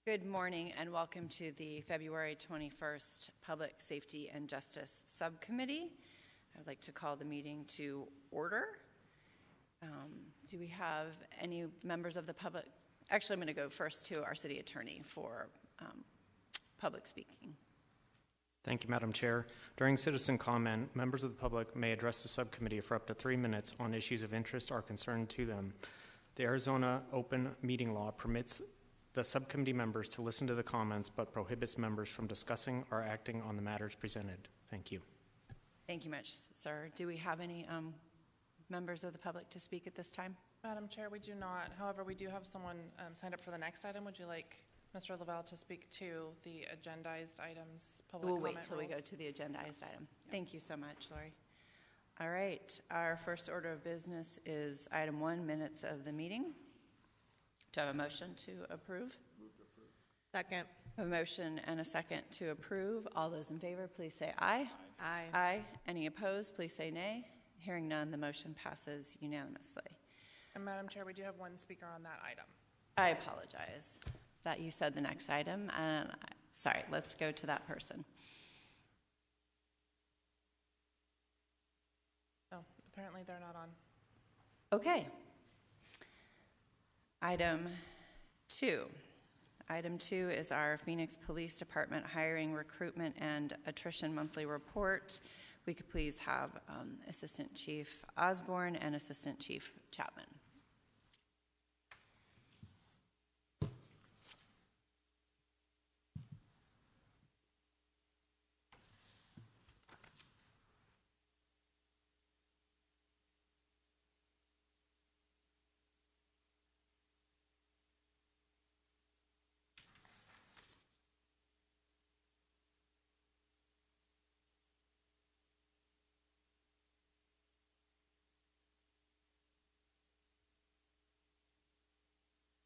Good morning and welcome to the February 21st Public Safety and Justice Subcommittee. I would like to call the meeting to order. Do we have any members of the public? Actually, I'm going to go first to our city attorney for public speaking. Thank you, Madam Chair. During citizen comment, members of the public may address the subcommittee for up to 3 minutes on issues of interest or concern to them. The Arizona Open Meeting Law permits the subcommittee members to listen to the comments but prohibits members from discussing or acting on the matters presented. Thank you. Thank you much, sir. Do we have any members of the public to speak at this time? Madam Chair, we do not. However, we do have someone signed up for the next item. Would you like Mr. Lavelle to speak to the agendized items? We'll wait till we go to the agendized item. Yep. Thank you so much, Lori. All right, our first order of business is item 1, minutes of the meeting. Do I have a motion to approve? Move to approve. Second. A motion and a second to approve. All those in favor, please say aye. Aye. Aye. Any opposed, please say nay. Hearing none, the motion passes unanimously. And Madam Chair, we do have one speaker on that item. I apologize that you said the next item. Sorry, let's go to that person. Oh, apparently they're not on. Okay. Item 2. Item 2 is our Phoenix Police Department hiring, recruitment, and attrition monthly report. We could please have Assistant Chief Osborne and Assistant Chief Chapman.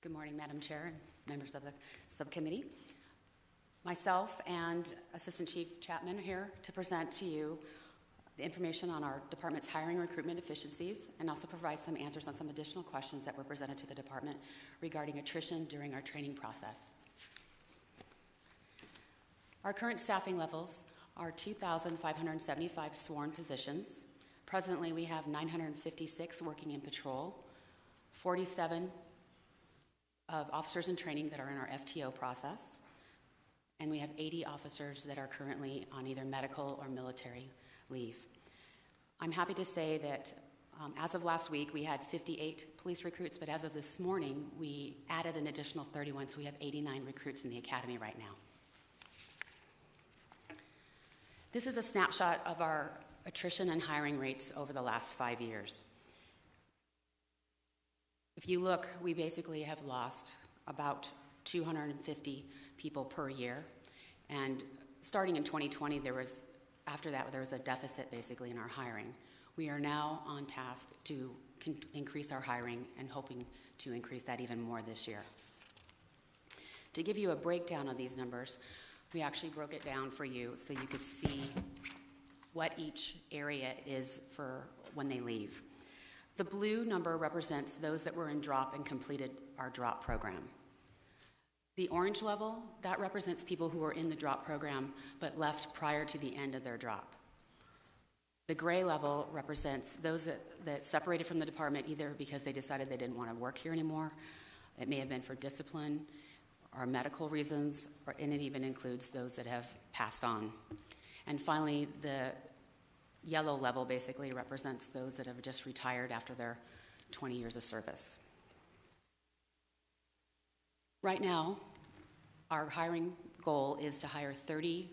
Good morning, Madam Chair and members of the subcommittee. Myself and Assistant Chief Chapman are here to present to you the information on our department's hiring recruitment efficiencies and also provide some answers on some additional questions that were presented to the department regarding attrition during our training process. Our current staffing levels are 2,575 sworn positions. Presently, we have 956 working in patrol, 47 of officers in training that are in our FTO process, and we have 80 officers that are currently on either medical or military leave. I'm happy to say that as of last week, we had 58 police recruits, but as of this morning, we added an additional 31, so we have 89 recruits in the academy right now. This is a snapshot of our attrition and hiring rates over the last 5 years. If you look, we basically have lost about 250 people per year. And starting in 2020, after that, there was a deficit basically in our hiring. We are now on task to increase our hiring and hoping to increase that even more this year. To give you a breakdown of these numbers, we actually broke it down for you so you could see what each area is for when they leave. The blue number represents those that were in drop and completed our drop program. The orange level, that represents people who were in the drop program but left prior to the end of their drop. The gray level represents those that separated from the department either because they decided they didn't want to work here anymore. It may have been for discipline or medical reasons, and it even includes those that have passed on. And finally, the yellow level basically represents those that have just retired after their 20 years of service. Right now, our hiring goal is to hire 30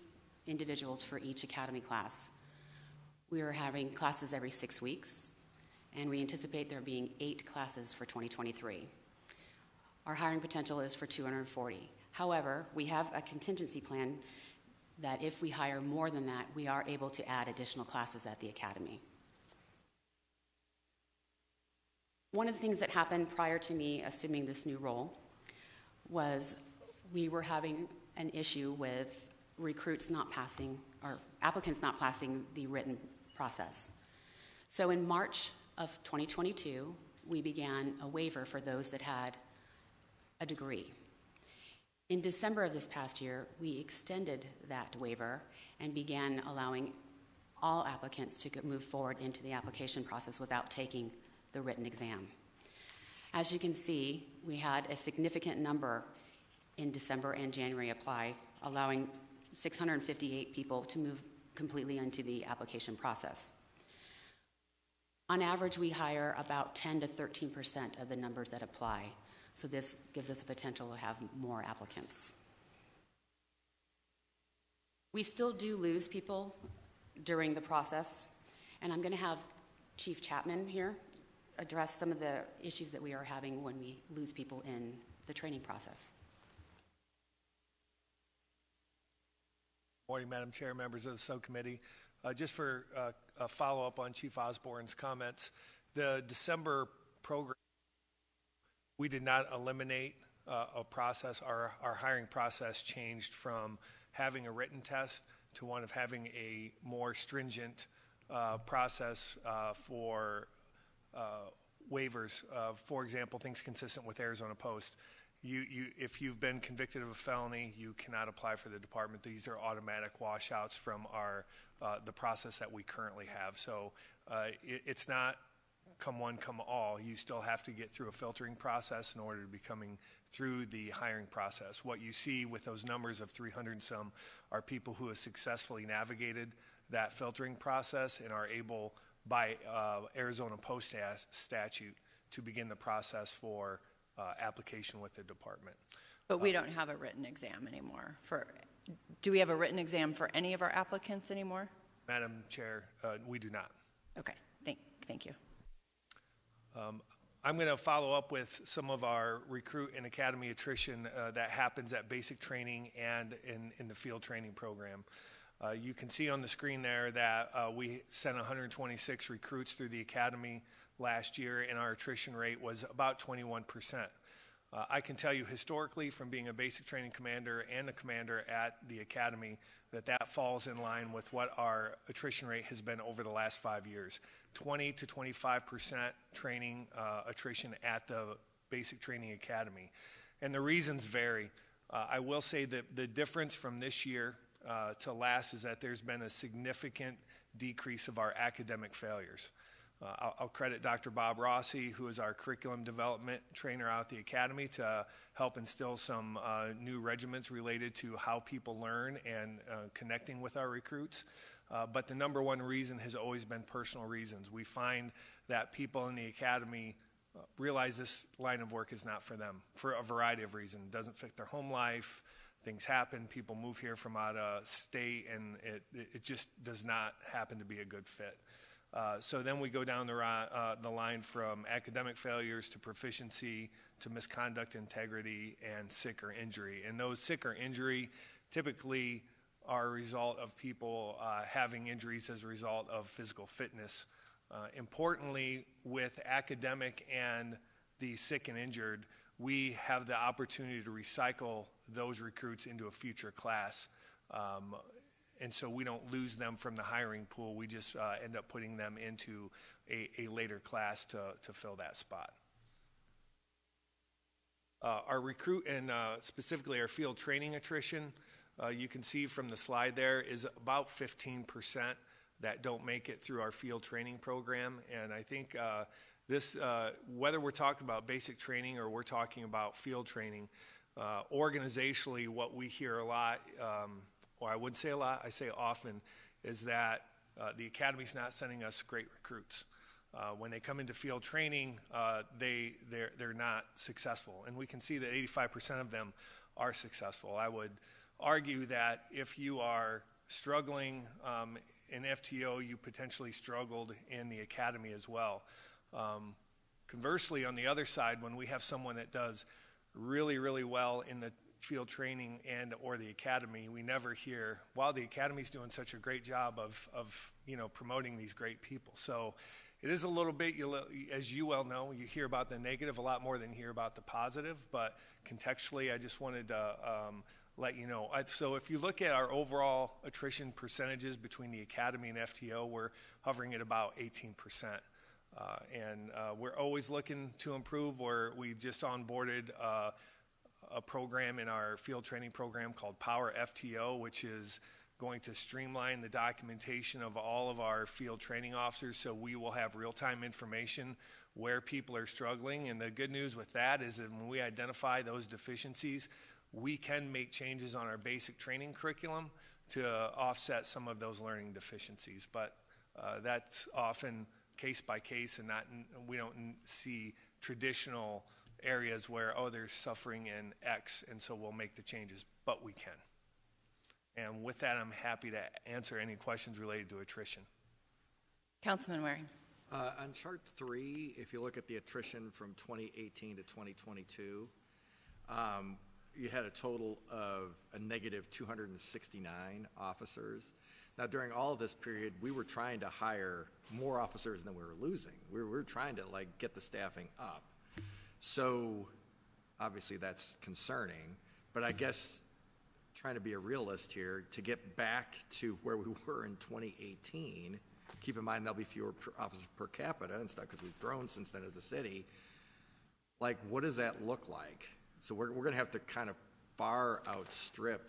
individuals for each academy class. We are having classes every 6 weeks, and we anticipate there being 8 classes for 2023. Our hiring potential is for 240. However, we have a contingency plan that if we hire more than that, we are able to add additional classes at the academy. One of the things that happened prior to me assuming this new role was we were having an issue with recruits not passing, or applicants not passing the written process. So in March of 2022, we began a waiver for those that had a degree. In December of this past year, we extended that waiver and began allowing all applicants to move forward into the application process without taking the written exam. As you can see, we had a significant number in December and January apply, allowing 658 people to move completely into the application process. On average, we hire about 10 to 13% of the numbers that apply, so this gives us the potential to have more applicants. We still do lose people during the process, and I'm going to have Chief Chapman here address some of the issues that we are having when we lose people in the training process. Morning, Madam Chair, members of the subcommittee. Just for a follow-up on Chief Osborne's comments, the December program, we did not eliminate a process. Our hiring process changed from having a written test to one of having a more stringent process for waivers. For example, things consistent with Arizona Post. If you've been convicted of a felony, you cannot apply for the department. These are automatic washouts from the process that we currently have. So it's not come one, come all. You still have to get through a filtering process in order to be coming through the hiring process. What you see with those numbers of 300 and some are people who have successfully navigated that filtering process and are able, by Arizona Post statute, to begin the process for application with the department. But we don't have a written exam anymore. Do we have a written exam for any of our applicants anymore? Madam Chair, we do not. Okay, thank you. I'm going to follow up with some of our recruit and academy attrition that happens at basic training and in the field training program. You can see on the screen there that we sent 126 recruits through the academy last year, and our attrition rate was about 21%. I can tell you historically from being a basic training commander and a commander at the academy that falls in line with what our attrition rate has been over the last 5 years. 20 to 25% training attrition at the basic training academy. And the reasons vary. I will say that the difference from this year to last is that there's been a significant decrease of our academic failures. I'll credit Dr. Bob Rossi, who is our curriculum development trainer out at the academy, to help instill some new regiments related to how people learn and connecting with our recruits. But the number one reason has always been personal reasons. We find that people in the academy realize this line of work is not for them for a variety of reasons. It doesn't fit their home life. Things happen. People move here from out of state, and it just does not happen to be a good fit. So then we go down the line from academic failures to proficiency to misconduct, integrity, and sick or injury. And those sick or injury typically are a result of people having injuries as a result of physical fitness. Importantly, with academic and the sick and injured, we have the opportunity to recycle those recruits into a future class. And so we don't lose them from the hiring pool. We just end up putting them into a later class to fill that spot. Our recruit and specifically our field training attrition, you can see from the slide there, is about 15% that don't make it through our field training program. And I think whether we're talking about basic training or we're talking about field training, organizationally what we hear a lot, or I wouldn't say a lot, I say often, is that the academy's not sending us great recruits. When they come into field training, they're not successful. And we can see that 85% of them are successful. I would argue that if you are struggling in FTO, you potentially struggled in the academy as well. Conversely, on the other side, when we have someone that does really, really well in the field training and or the academy, we never hear, wow, the academy's doing such a great job of promoting these great people. So it is a little bit, as you well know, you hear about the negative a lot more than you hear about the positive, but contextually I just wanted to let you know. So if you look at our overall attrition percentages between the academy and FTO, we're hovering at about 18%. And we're always looking to improve. We just onboarded a program in our field training program called Power FTO, which is going to streamline the documentation of all of our field training officers, so we will have real-time information where people are struggling. And the good news with that is that when we identify those deficiencies, we can make changes on our basic training curriculum to offset some of those learning deficiencies. But that's often case by case, and we don't see traditional areas where, oh, they're suffering in X, and so we'll make the changes, but we can. And with that, I'm happy to answer any questions related to attrition. Councilman Waring. On chart 3, if you look at the attrition from 2018 to 2022, you had a total of a negative 269 officers. Now, during all of this period, we were trying to hire more officers than we were losing. We were trying to get the staffing up. So obviously that's concerning, but I guess trying to be a realist here, to get back to where we were in 2018, keep in mind there'll be fewer officers per capita and stuff because we've grown since then as a city. What does that look like? So we're going to have to kind of far outstrip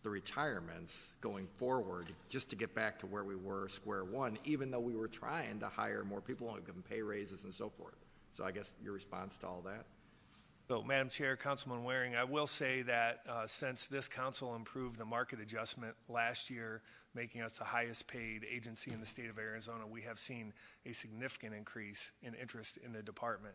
the retirements going forward just to get back to where we were square one, even though we were trying to hire more people and give them pay raises and so forth. So I guess your response to all that? So, Madam Chair, Councilman Waring, I will say that since this council improved the market adjustment last year, making us the highest paid agency in the state of Arizona, we have seen a significant increase in interest in the department.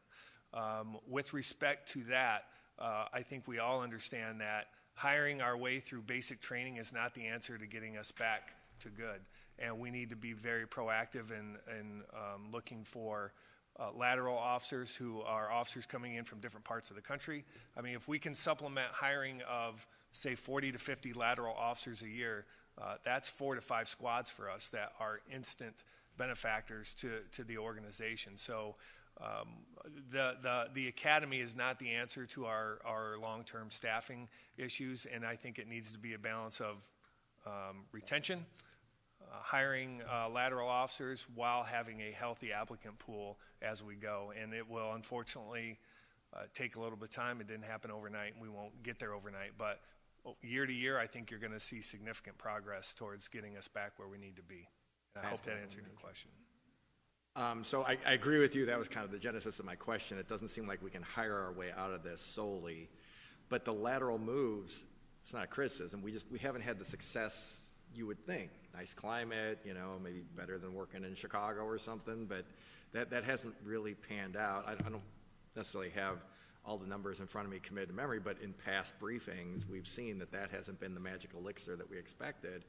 With respect to that, I think we all understand that hiring our way through basic training is not the answer to getting us back to good. And we need to be very proactive in looking for lateral officers who are officers coming in from different parts of the country. I mean, if we can supplement hiring of, say, 40 to 50 lateral officers a year, that's 4 to 5 squads for us that are instant benefactors to the organization. So the academy is not the answer to our long-term staffing issues, and I think it needs to be a balance of retention, hiring lateral officers while having a healthy applicant pool as we go. And it will unfortunately take a little bit of time. It didn't happen overnight, and we won't get there overnight. But year to year, I think you're going to see significant progress towards getting us back where we need to be. And I hope that answered your question. So I agree with you. That was kind of the genesis of my question. It doesn't seem like we can hire our way out of this solely. But the lateral moves, it's not a criticism. We haven't had the success you would think. Nice climate, maybe better than working in Chicago or something, but that hasn't really panned out. I don't necessarily have all the numbers in front of me committed to memory, but in past briefings, we've seen that hasn't been the magic elixir that we expected.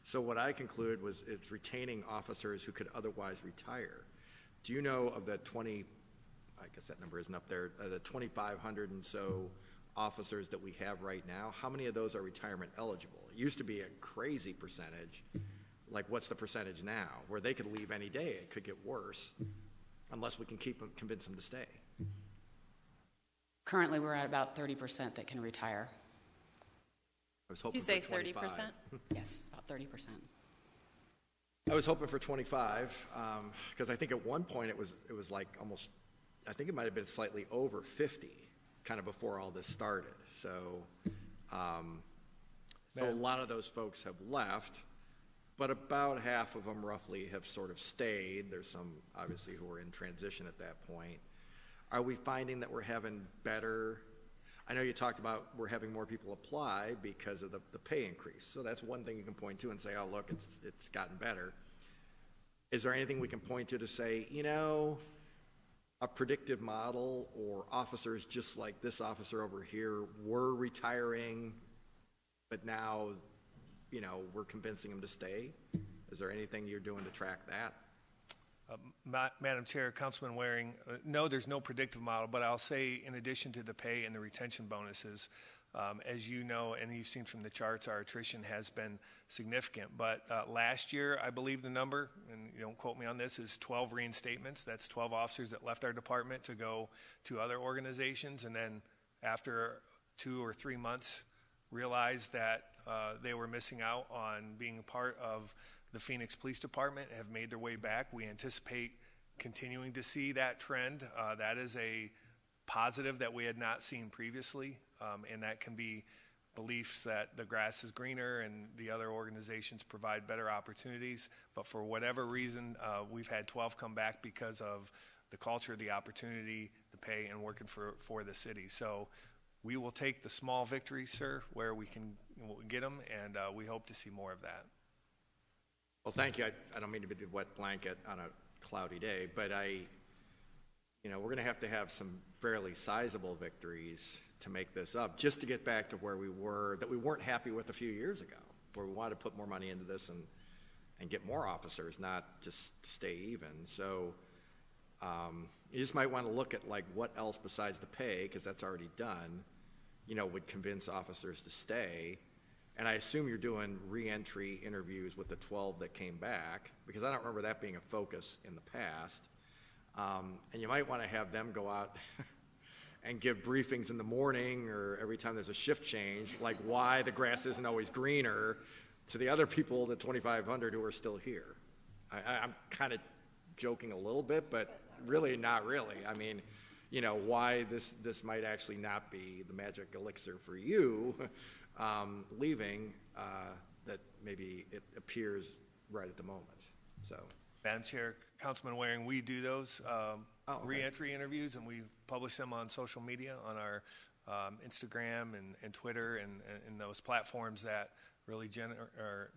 So what I concluded was it's retaining officers who could otherwise retire. Do you know of the I guess that number isn't up there, the 2,500 and so officers that we have right now, how many of those are retirement eligible? It used to be a crazy percentage. What's the percentage now? Where they could leave any day, it could get worse unless we can convince them to stay. Currently, we're at about 30% that can retire. I was hoping You say for 25. 30%? Yes, about 30%. I was hoping for 25 because I think at one point it was almost, I think it might have been slightly over 50 kind of before all this started. So a lot of those folks have left, but about half of them roughly have sort of stayed. There's some obviously who are in transition at that point. Are we finding that we're having better? I know you talked about we're having more people apply because of the pay increase. So that's one thing you can point to and say, oh, look, it's gotten better. Is there anything we can point to say, a predictive model or officers just like this officer over here were retiring, but now, we're convincing them to stay? Is there anything you're doing to track that? Madam Chair, Councilman Waring, no, there's no predictive model, but I'll say in addition to the pay and the retention bonuses, as you know, and you've seen from the charts, our attrition has been significant. But last year, I believe the number, and you don't quote me on this, is 12 reinstatements. That's 12 officers that left our department to go to other organizations, and then after 2 or 3 months, realized that they were missing out on being a part of the Phoenix Police Department and have made their way back. We anticipate continuing to see that trend. That is a positive that we had not seen previously. and that can be beliefs that the grass is greener and the other organizations provide better opportunities. But for whatever reason, we've had 12 come back because of the culture, the opportunity, the pay, and working for the city. So we will take the small victories, sir, where we can get them, and we hope to see more of that. Well, thank you. I don't mean to be a wet blanket on a cloudy day, but we're going to have some fairly sizable victories to make this up, just to get back to where we were, that we weren't happy with a few years ago, where we wanted to put more money into this and get more officers, not just stay even. So you just might want to look at like what else besides the pay, because that's already done, would convince officers to stay. And I assume you're doing re-entry interviews with the 12 that came back, because I don't remember that being a focus in the past. And you might want to have them go out and give briefings in the morning or every time there's a shift change, like why the grass isn't always greener, to the other people, the 2,500 who are still here. I'm kind of joking a little bit, but really not really. I mean, why this might actually not be the magic elixir for you leaving, that maybe it appears right at the moment. So, Madam Chair, Councilman Waring, we do those re-entry interviews, and we publish them on social media, on our Instagram and Twitter and those platforms that really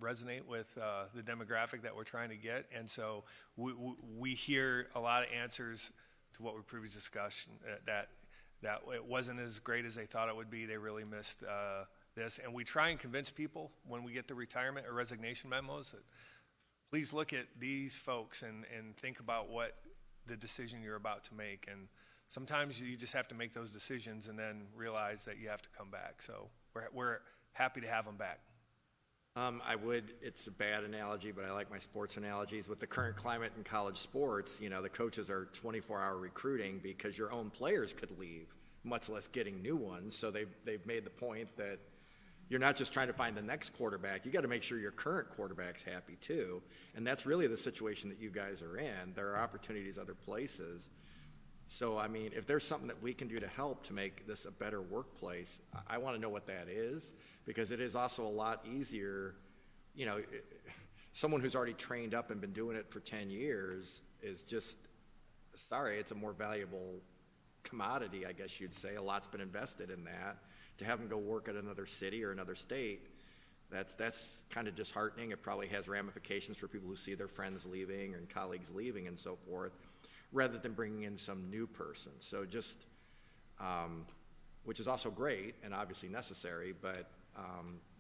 resonate with the demographic that we're trying to get. And so we hear a lot of answers to what we previously discussed, that it wasn't as great as they thought it would be. They really missed this. And we try and convince people when we get the retirement or resignation memos that please look at these folks and think about what the decision you're about to make. And sometimes you just have to make those decisions and then realize that you have to come back. So we're happy to have them back. It's a bad analogy, but I like my sports analogies. With the current climate in college sports, the coaches are 24-hour recruiting because your own players could leave, much less getting new ones. So they've made the point that you're not just trying to find the next quarterback. You got to make sure your current quarterback's happy too. And that's really the situation that you guys are in. There are opportunities other places. So, I mean, if there's something that we can do to help to make this a better workplace, I want to know what that is, because it is also a lot easier. Someone who's already trained up and been doing it for 10 years is just, it's a more valuable commodity, I guess you'd say. A lot's been invested in that. To have them go work at another city or another state, that's kind of disheartening. It probably has ramifications for people who see their friends leaving and colleagues leaving and so forth, rather than bringing in some new person. So just, which is also great and obviously necessary, but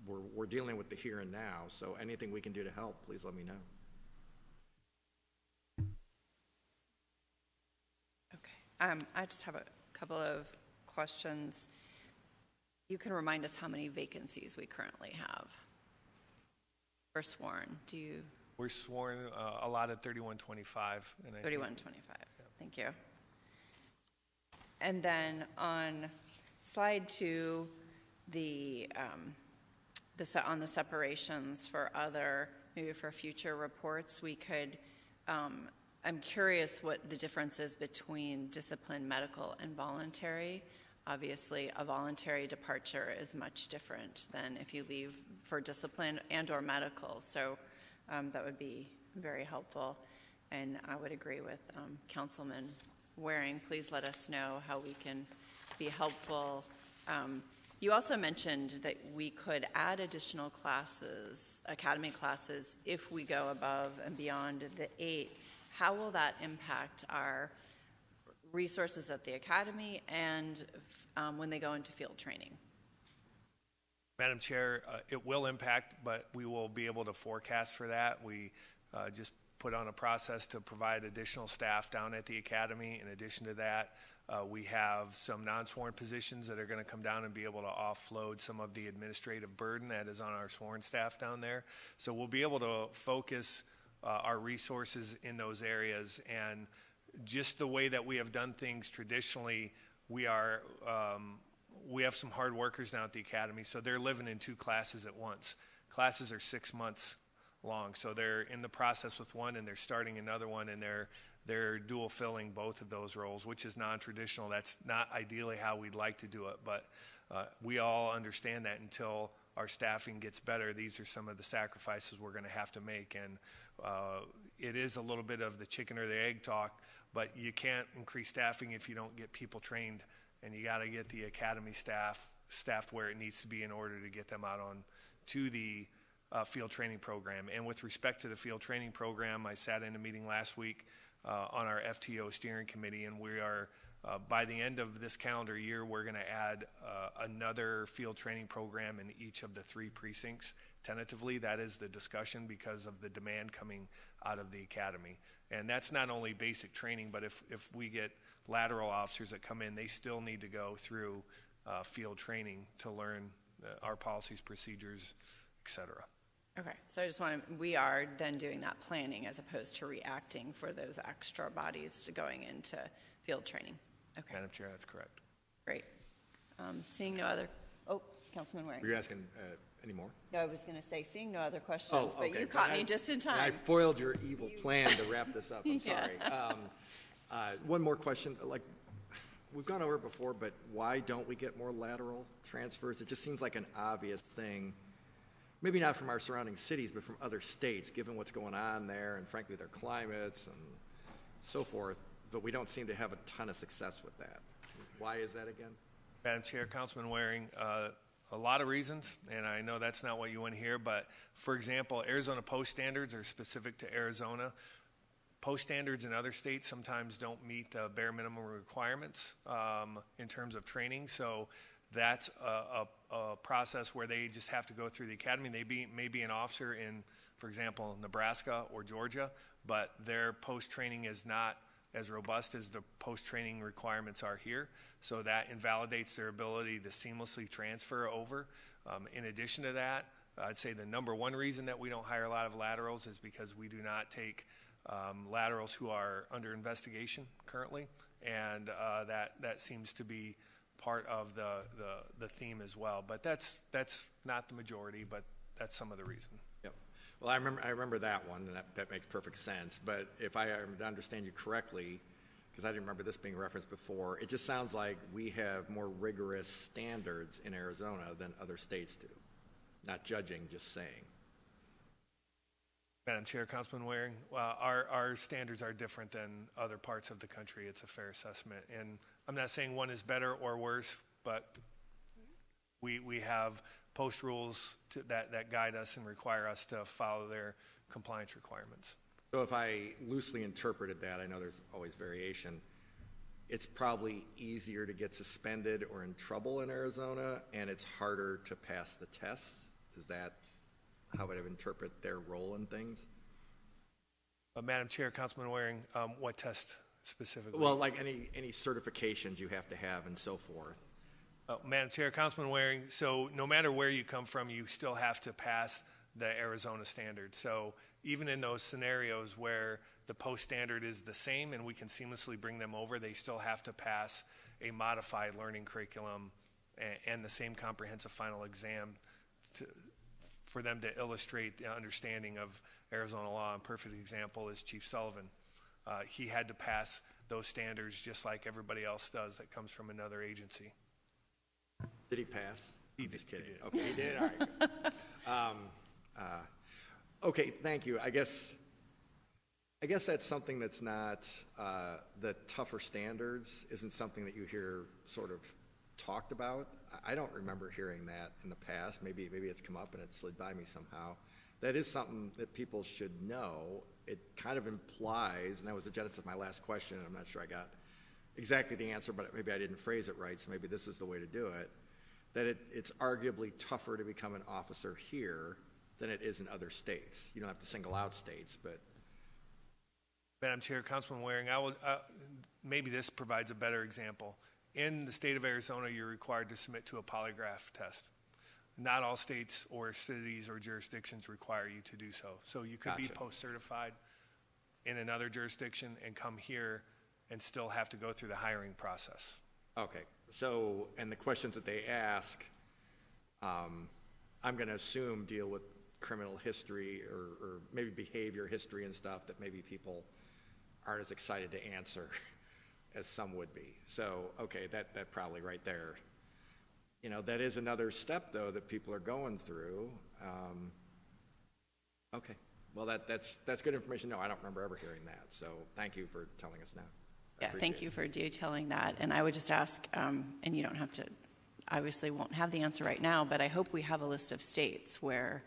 we're dealing with the here and now. So anything we can do to help, please let me know. Okay. I just have a couple of questions. You can remind us how many vacancies we currently have for sworn. We're sworn allotted 3125. 3125. Yeah. Thank you. And then on slide 2, on the separations for maybe for future reports, we could. I'm curious what the difference is between discipline, medical, and voluntary. Obviously, a voluntary departure is much different than if you leave for discipline and or medical. So that would be very helpful. And I would agree with Councilman Waring. Please let us know how we can be helpful. You also mentioned that we could add additional classes, academy classes, if we go above and beyond the 8. How will that impact our resources at the academy and when they go into field training? Madam Chair, it will impact, but we will be able to forecast for that. We just put on a process to provide additional staff down at the academy. In addition to that, we have some non-sworn positions that are going to come down and be able to offload some of the administrative burden that is on our sworn staff down there. So we'll be able to focus our resources in those areas. And just the way that we have done things traditionally, we have some hard workers now at the academy, so they're living in 2 classes at once. Classes are 6 months long, so they're in the process with one and they're starting another one, and they're dual filling both of those roles, which is non-traditional. That's not ideally how we'd like to do it, but We all understand that until our staffing gets better, these are some of the sacrifices we're going to have to make. And it is a little bit of the chicken or the egg talk, but you can't increase staffing if you don't get people trained, and you got to get the academy staffed where it needs to be in order to get them out on to the field training program. And with respect to the field training program, I sat in a meeting last week on our FTO steering committee, and we are by the end of this calendar year, we're going to add another field training program in each of the 3 precincts. Tentatively, that is the discussion because of the demand coming out of the academy. And that's not only basic training, but if we get lateral officers that come in, they still need to go through field training to learn our policies, procedures, et cetera. Okay, so I just want to, we are then doing that planning as opposed to reacting for those extra bodies to going into field training. Okay, Madam Chair, that's correct. great. Seeing no other, Councilman Waring. Were you asking any more? No, I was going to say, seeing no other questions, but okay. you caught me just in I time. foiled your evil plan to wrap this up. I'm Yeah. sorry. One more question. Like, we've gone over it before, but why don't we get more lateral transfers? It just seems like an obvious thing. Maybe not from our surrounding cities, but from other states, given what's going on there and frankly their climates and so forth. But we don't seem to have a ton of success with that. Why is that again? Madam Chair, Councilman Waring, a lot of reasons, and I know that's not what you want to hear, but for example, Arizona post standards are specific to Arizona. Post standards in other states sometimes don't meet the bare minimum requirements in terms of training, so that's a process where they just have to go through the academy. They may be an officer in, for example, Nebraska or Georgia, but their post-training is not as robust as the post-training requirements are here, so that invalidates their ability to seamlessly transfer over. In addition to that, I'd say the number one reason that we don't hire a lot of laterals is because we do not take laterals who are under investigation currently, and that seems to be part of the theme as well. But that's not the majority, but that's some of the reason. Yep. Well, I remember that one, and that makes perfect sense. But if I understand you correctly, because I didn't remember this being referenced before, it just sounds like we have more rigorous standards in Arizona than other states do. Not judging, just saying. Madam Chair, Councilman Waring, well, our standards are different than other parts of the country. It's a fair assessment. And I'm not saying one is better or worse, but we have post rules that guide us and require us to follow their compliance requirements. So if I loosely interpreted that, I know there's always variation, it's probably easier to get suspended or in trouble in Arizona, and it's harder to pass the tests? Is that how would I interpret their role in things? Madam Chair, Councilman Waring, what test specifically? Well, like any certifications you have to have and so forth. Madam Chair, Councilman Waring, so no matter where you come from, you still have to pass the Arizona standard. So even in those scenarios where the post standard is the same and we can seamlessly bring them over, they still have to pass a modified learning curriculum and the same comprehensive final exam for them to illustrate the understanding of Arizona law. A perfect example is Chief Sullivan. He had to pass those standards just like everybody else does that comes from another agency. Did he pass? He Just did. kidding. Okay, he did. All right. Okay, thank you. I guess that's something that's not the tougher standards isn't something that you hear sort of talked about. I don't remember hearing that in the past. Maybe it's come up and it slid by me somehow. That is something that people should know. It kind of implies, and that was the genesis of my last question, and I'm not sure I got exactly the answer, but maybe I didn't phrase it right, so maybe this is the way to do it, that it's arguably tougher to become an officer here than it is in other states. You don't have to single out states, but... Madam Chair, Councilman Waring, maybe this provides a better example. In the state of Arizona, you're required to submit to a polygraph test. Not all states or cities or jurisdictions require you to do so. So you could be post-certified in another jurisdiction and come here and still have to go through the hiring process. Okay, so, and the questions that they ask, I'm going to assume deal with criminal history or maybe behavior history and stuff that maybe people aren't as excited to answer as some would be. So, okay, that probably right there you know, that is another step, though, that people are going through. Okay, well, that's good information. No, I don't remember ever hearing that, so thank you for telling us now. Yeah, thank you for detailing that. And I would just ask, and you don't have to, obviously won't have the answer right now, but I hope we have a list of states where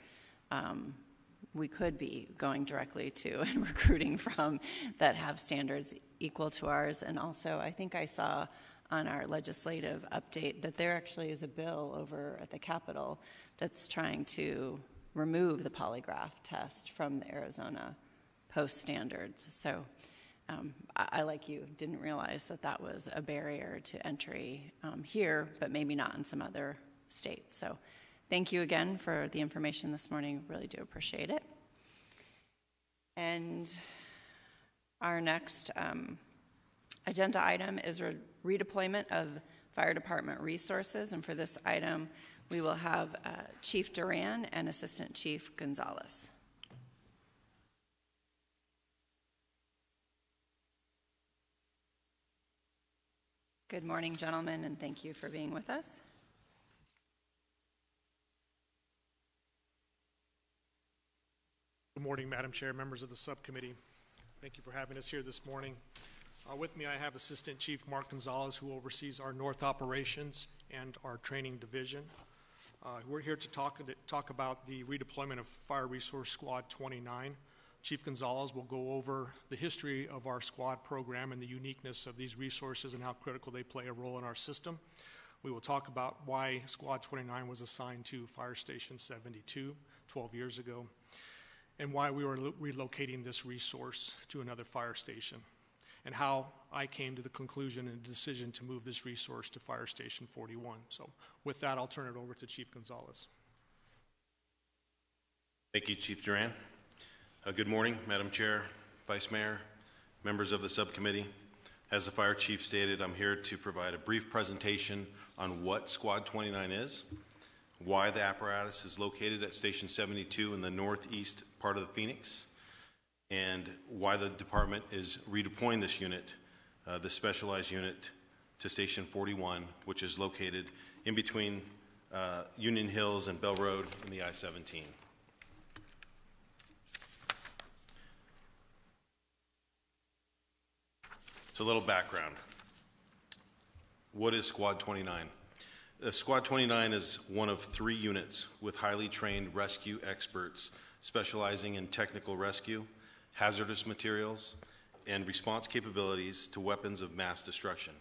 we could be going directly to and recruiting from that have standards equal to ours. And also, I think I saw on our legislative update that there actually is a bill over at the Capitol that's trying to remove the polygraph test from the Arizona post standards. So I, like you, didn't realize that that was a barrier to entry here, but maybe not in some other states. So thank you again for the information this morning. Really do appreciate it. And our next agenda item is redeployment of fire department resources. And for this item, we will have Chief Duran and Assistant Chief Gonzalez. Good morning, gentlemen, and thank you for being with us. Good morning, Madam Chair, members of the subcommittee. Thank you for having us here this morning. With me, I have Assistant Chief Mark Gonzalez, who oversees our North Operations and our Training Division. We're here to talk about the redeployment of Fire Resource Squad 29. Chief Gonzalez will go over the history of our squad program and the uniqueness of these resources and how critical they play a role in our system. We will talk about why Squad 29 was assigned to Fire Station 72 12 years ago, and why we were relocating this resource to another fire station, and how I came to the conclusion and decision to move this resource to Fire Station 41. So with that, I'll turn it over to Chief Gonzalez. Thank you, Chief Duran. Good morning, Madam Chair, Vice Mayor, members of the subcommittee. As the Fire Chief stated, I'm here to provide a brief presentation on what Squad 29 is, why the apparatus is located at Station 72 in the northeast part of the Phoenix, and why the department is redeploying this unit, the specialized unit, to Station 41, which is located in between Union Hills and Bell Road and the I-17. So a little background. What is Squad 29? Squad 29 is one of 3 units with highly trained rescue experts specializing in technical rescue, hazardous materials, and response capabilities to weapons of mass destruction.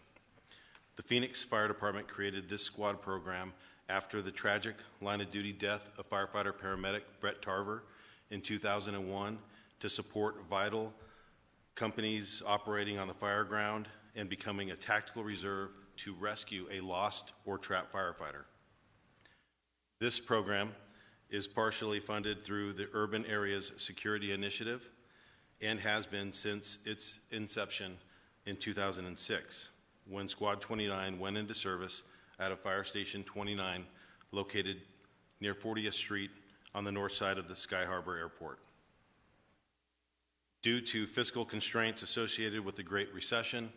The Phoenix Fire Department created this squad program after the tragic line-of-duty death of firefighter paramedic Brett Tarver in 2001 to support vital companies operating on the fire ground and becoming a tactical reserve to rescue a lost or trapped firefighter. This program is partially funded through the Urban Areas Security Initiative and has been since its inception in 2006, when Squad 29 went into service at a Fire Station 29 located near 40th Street on the north side of the Sky Harbor Airport. Due to fiscal constraints associated with the Great Recession,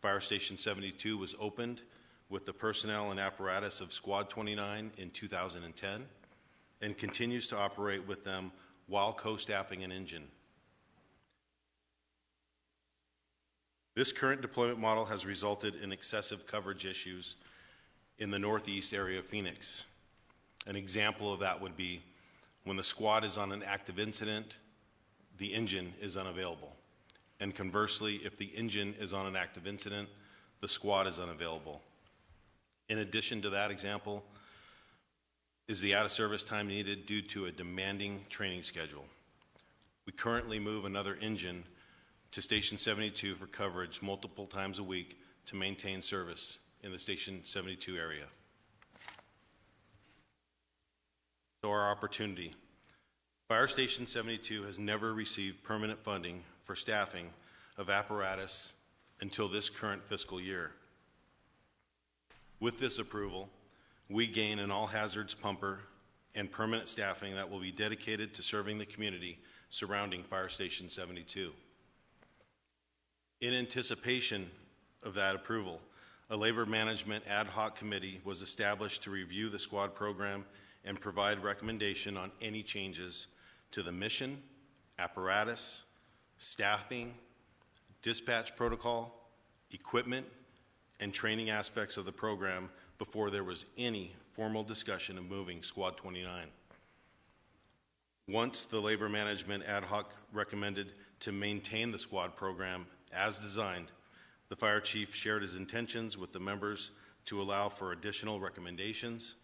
Fire Station 72 was opened with the personnel and apparatus of Squad 29 in 2010 and continues to operate with them while co-staffing an engine. This current deployment model has resulted in excessive coverage issues in the northeast area of Phoenix. An example of that would be when the squad is on an active incident, the engine is unavailable. And conversely, if the engine is on an active incident, the squad is unavailable. In addition to that example, is the out-of-service time needed due to a demanding training schedule. We currently move another engine to Station 72 for coverage multiple times a week to maintain service in the Station 72 area. So our opportunity. Fire Station 72 has never received permanent funding for staffing of apparatus until this current fiscal year. With this approval, we gain an all-hazards pumper and permanent staffing that will be dedicated to serving the community surrounding Fire Station 72. In anticipation of that approval, a labor management ad hoc committee was established to review the squad program and provide recommendation on any changes to the mission, apparatus, staffing, dispatch protocol, equipment, and training aspects of the program before there was any formal discussion of moving Squad 29. Once the labor management ad hoc recommended to maintain the squad program as designed, the fire chief shared his intentions with the members to allow for additional recommendations,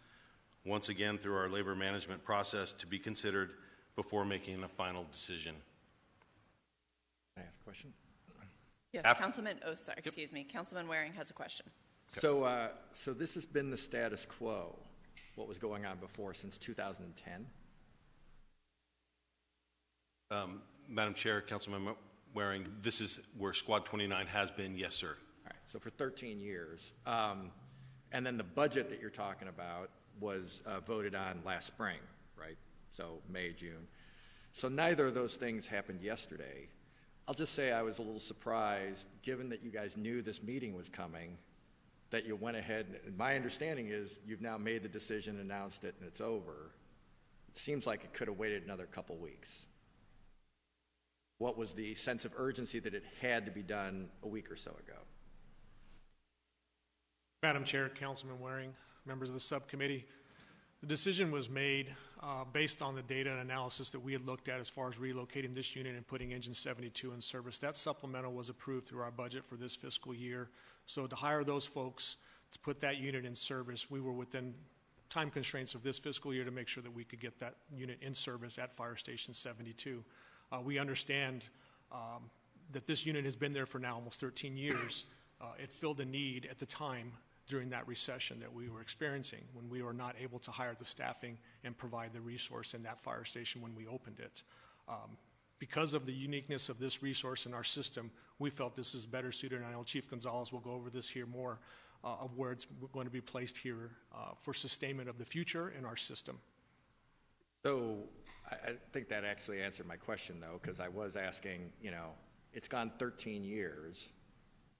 once again through our labor management process, to be considered before making a final decision. Can I ask a question? Yes, After- Councilman, oh, sorry, excuse me. Councilman Waring has a question. So, so this has been the status quo, what was going on before, since 2010? Madam Chair, Councilman Waring, this is where Squad 29 has been, yes, sir. All right, so for 13 years. And then the budget that you're talking about was voted on last spring, right? So May, June. So neither of those things happened yesterday. I'll just say I was a little surprised, given that you guys knew this meeting was coming, that you went ahead, and my understanding is you've now made the decision, announced it, and it's over. It seems like it could have waited another couple weeks. What was the sense of urgency that it had to be done a week or so ago? Madam Chair, Councilman Waring, members of the subcommittee, the decision was made based on the data and analysis that we had looked at as far as relocating this unit and putting Engine 72 in service. That supplemental was approved through our budget for this fiscal year. So to hire those folks to put that unit in service, we were within time constraints of this fiscal year to make sure that we could get that unit in service at Fire Station 72. We understand that this unit has been there for now almost 13 years. It filled a need at the time during that recession that we were experiencing when we were not able to hire the staffing and provide the resource in that fire station when we opened it. Because of the uniqueness of this resource in our system, we felt this is better suited, and I know Chief Gonzalez will go over this here more, of where it's going to be placed here for sustainment of the future in our system. So I think that actually answered my question, though, because I was asking, you know, it's gone 13 years.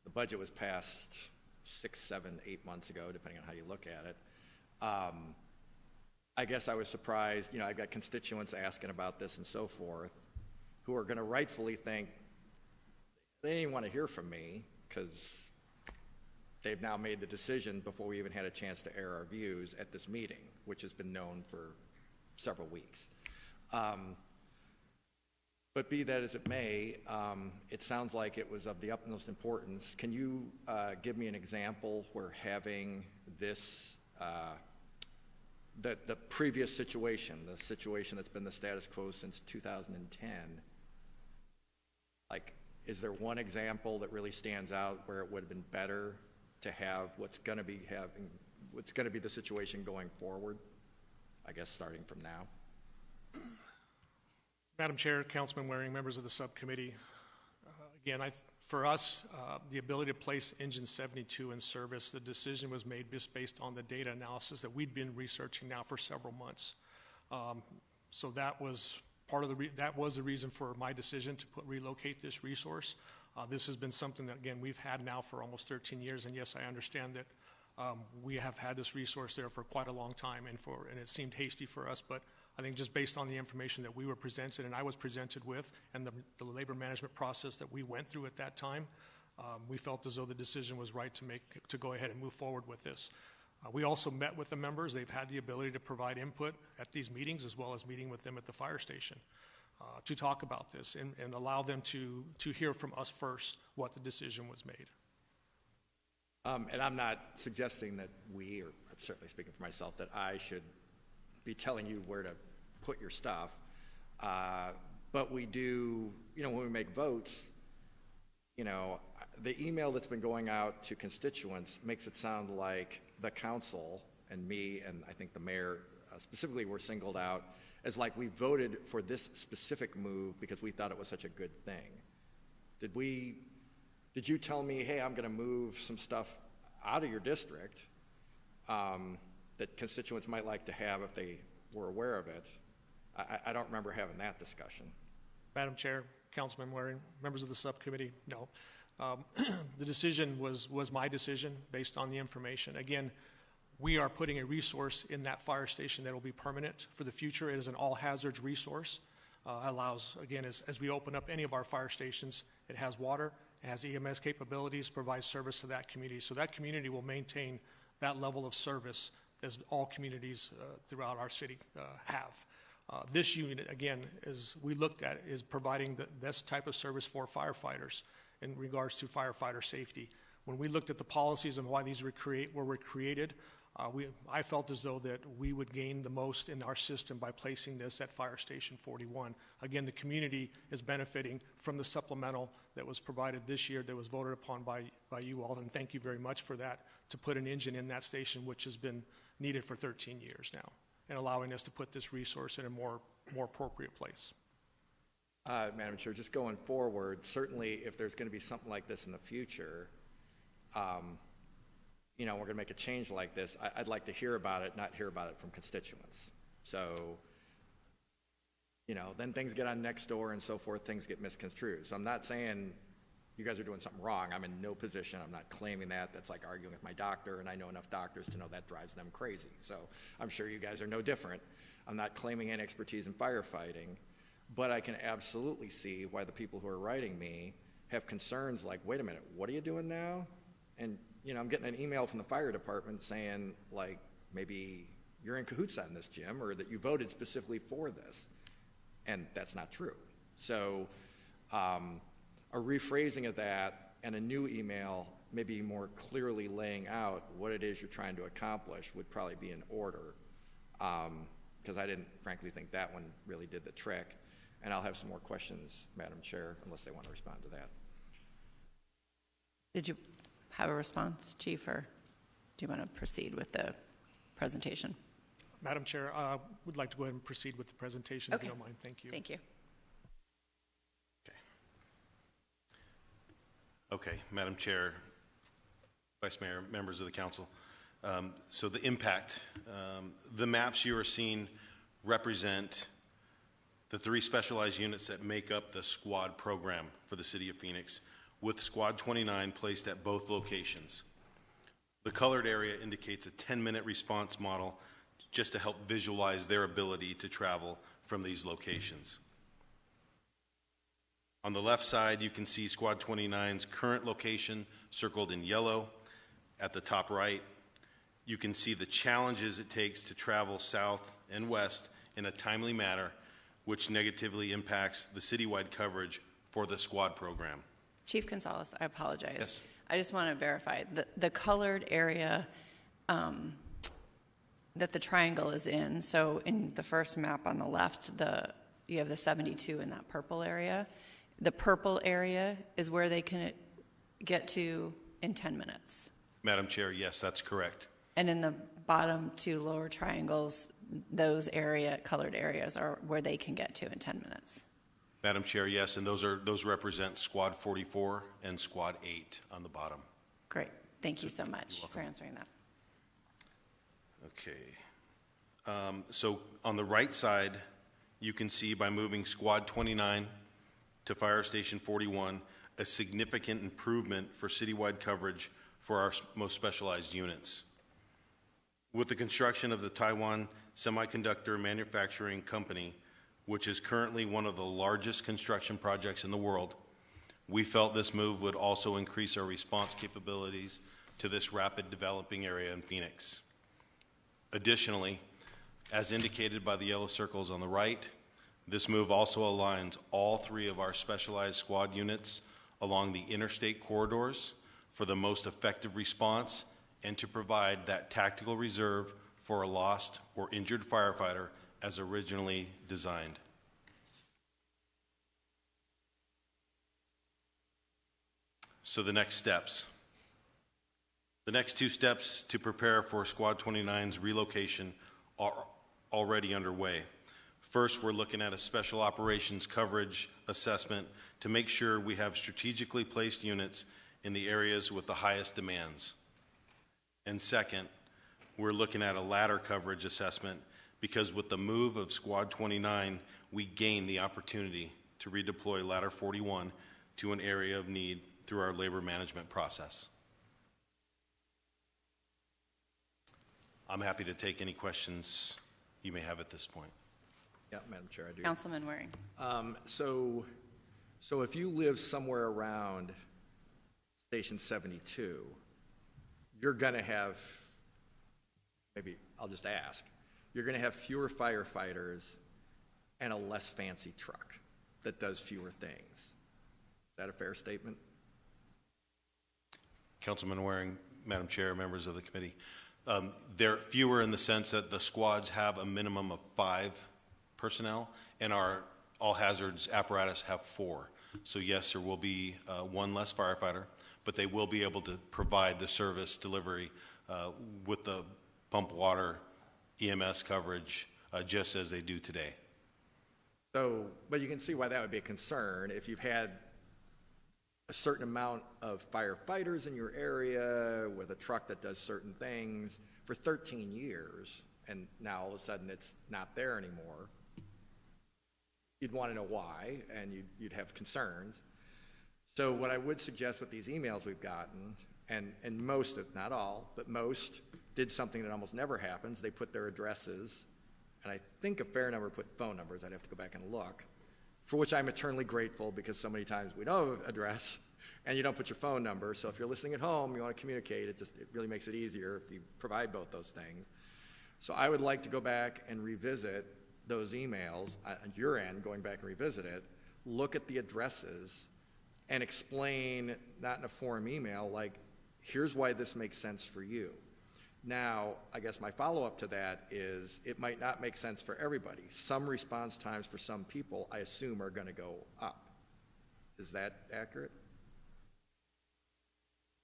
The budget was passed 6, 7, 8 months ago, depending on how you look at it. I guess I was surprised, you know, I've got constituents asking about this and so forth, who are going to rightfully think they didn't want to hear from me because they've now made the decision before we even had a chance to air our views at this meeting, which has been known for several weeks. But be that as it may, it sounds like it was of the utmost importance. Can you give me an example where having this, the previous situation, the situation that's been the status quo since 2010, like, is there one example that really stands out where it would have been better to have what's going to be the situation going forward? I guess starting from now. Madam Chair, Councilman Waring, members of the subcommittee, again, for us, the ability to place Engine 72 in service, the decision was made just based on the data analysis that we'd been researching now for several months. So that was part of the reason for my decision to relocate this resource. This has been something that, again, we've had now for almost 13 years, and yes, I understand that we have had this resource there for quite a long time, and it seemed hasty for us, but I think just based on the information that we were presented and I was presented with and the labor management process that we went through at that time, we felt as though the decision was right to go ahead and move forward with this. We also met with the members. They've had the ability to provide input at these meetings as well as meeting with them at the fire station to talk about this and allow them to hear from us first what the decision was made. And I'm not suggesting that we, or I'm certainly speaking for myself, that I should be telling you where to put your stuff. But we do, you know, when we make votes, you know, the email that's been going out to constituents makes it sound like the council and me and I think the mayor specifically were singled out as like we voted for this specific move because we thought it was such a good thing. Did you tell me, hey, I'm going to move some stuff out of your district that constituents might like to have if they were aware of it? I don't remember having that discussion. Madam Chair, Councilman Waring, members of the subcommittee, no. The decision was my decision based on the information. Again, we are putting a resource in that fire station that will be permanent for the future. It is an all-hazards resource. Allows, again, as we open up any of our fire stations, it has water, it has EMS capabilities, provides service to that community. So that community will maintain that level of service as all communities throughout our city have. This unit, again, as we looked at, is providing this type of service for firefighters in regards to firefighter safety. When we looked at the policies and why these were created, I felt as though that we would gain the most in our system by placing this at Fire Station 41. Again, the community is benefiting from the supplemental that was provided this year that was voted upon by you all, and thank you very much for that, to put an engine in that station, which has been needed for 13 years now, and allowing us to put this resource in a more appropriate place. Madam Chair, just going forward, certainly if there's going to be something like this in the future, we're going to make a change like this, I'd like to hear about it, not hear about it from constituents. So, then things get on Nextdoor and so forth, things get misconstrued. So I'm not saying you guys are doing something wrong. I'm in no position. I'm not claiming that. That's like arguing with my doctor, and I know enough doctors to know that drives them crazy. So I'm sure you guys are no different. I'm not claiming any expertise in firefighting, but I can absolutely see why the people who are writing me have concerns like, wait a minute, what are you doing now? And I'm getting an email from the fire department saying, like, maybe you're in cahoots on this, Jim, or that you voted specifically for this. And that's not true. So a rephrasing of that and a new email, maybe more clearly laying out what it is you're trying to accomplish, would probably be in order. Because I didn't, frankly, think that one really did the trick. And I'll have some more questions, Madam Chair, unless they want to respond to that. Did you have a response, Chief, or do you want to proceed with the presentation? Madam Chair, I would like to go ahead and proceed with the presentation, if you don't mind. Thank you. Thank you. Okay, Madam Chair, Vice Mayor, members of the council. So the impact, the maps you are seeing represent the 3 specialized units that make up the squad program for the city of Phoenix, with Squad 29 placed at both locations. The colored area indicates a 10-minute response model just to help visualize their ability to travel from these locations. On the left side, you can see Squad 29's current location circled in yellow. At the top right, you can see the challenges it takes to travel south and west in a timely manner, which negatively impacts the citywide coverage for the squad program. Chief Gonzalez, I apologize. Yes. I just want to verify the colored area that the triangle is in. So in the first map on the left, you have the 72 in that purple area. The purple area is where they can get to in 10 minutes. Madam Chair, yes, that's correct. And in the bottom 2 lower triangles, those colored areas are where they can get to in 10 minutes. Madam Chair, yes, and those represent Squad 44 and Squad 8 on the bottom. Great. Thank you so much for answering that. Okay. So on the right side, you can see by moving Squad 29 to Fire Station 41, a significant improvement for citywide coverage for our most specialized units. With the construction of the Taiwan Semiconductor Manufacturing Company, which is currently one of the largest construction projects in the world, we felt this move would also increase our response capabilities to this rapid developing area in Phoenix. Additionally, as indicated by the yellow circles on the right, this move also aligns all 3 of our specialized squad units along the interstate corridors for the most effective response and to provide that tactical reserve for a lost or injured firefighter as originally designed. So the next steps. The next 2 steps to prepare for Squad 29's relocation are already underway. First, we're looking at a special operations coverage assessment to make sure we have strategically placed units in the areas with the highest demands. And second, we're looking at a ladder coverage assessment because with the move of Squad 29, we gain the opportunity to redeploy Ladder 41 to an area of need through our labor management process. I'm happy to take any questions you may have at this point. Yeah, Madam Chair, I do. Councilman Waring. So if you live somewhere around Station 72, you're going to have, maybe I'll just ask, you're going to have fewer firefighters and a less fancy truck that does fewer things. Is that a fair statement? Councilman Waring, Madam Chair, members of the committee, they're fewer in the sense that the squads have a minimum of 5 personnel, and our all hazards apparatus have 4. So yes, there will be 1 less firefighter, but they will be able to provide the service delivery with the pump water EMS coverage just as they do today. So, but you can see why that would be a concern if you've had a certain amount of firefighters in your area with a truck that does certain things for 13 years, and now all of a sudden it's not there anymore. You'd want to know why, and you'd have concerns. So what I would suggest with these emails we've gotten, and most, if not all, but most did something that almost never happens. They put their addresses, and I think a fair number put phone numbers. I'd have to go back and look, for which I'm eternally grateful, because so many times we don't have an address and you don't put your phone number. So if you're listening at home, you want to communicate, it really makes it easier if you provide both those things. So I would like to go back and revisit those emails on your end, going back and revisit it, look at the addresses and explain, not in a form email, like, here's why this makes sense for you. Now, I guess my follow-up to that is it might not make sense for everybody. Some response times for some people, I assume, are going to go up. Is that accurate?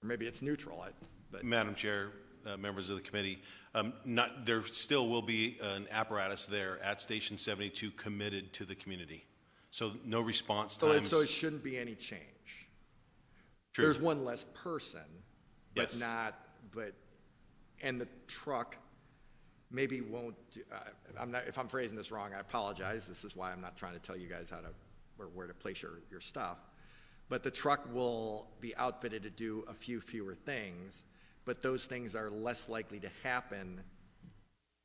Or maybe it's neutral. But Madam Chair, members of the committee, there still will be an apparatus there at Station 72 committed to the community. So no response times. So it shouldn't be any change. True. There's one less person, but Yes. and the truck maybe won't, if I'm phrasing this wrong, I apologize. This is why I'm not trying to tell you guys how to, or where to place your stuff. But the truck will be outfitted to do a few fewer things, but those things are less likely to happen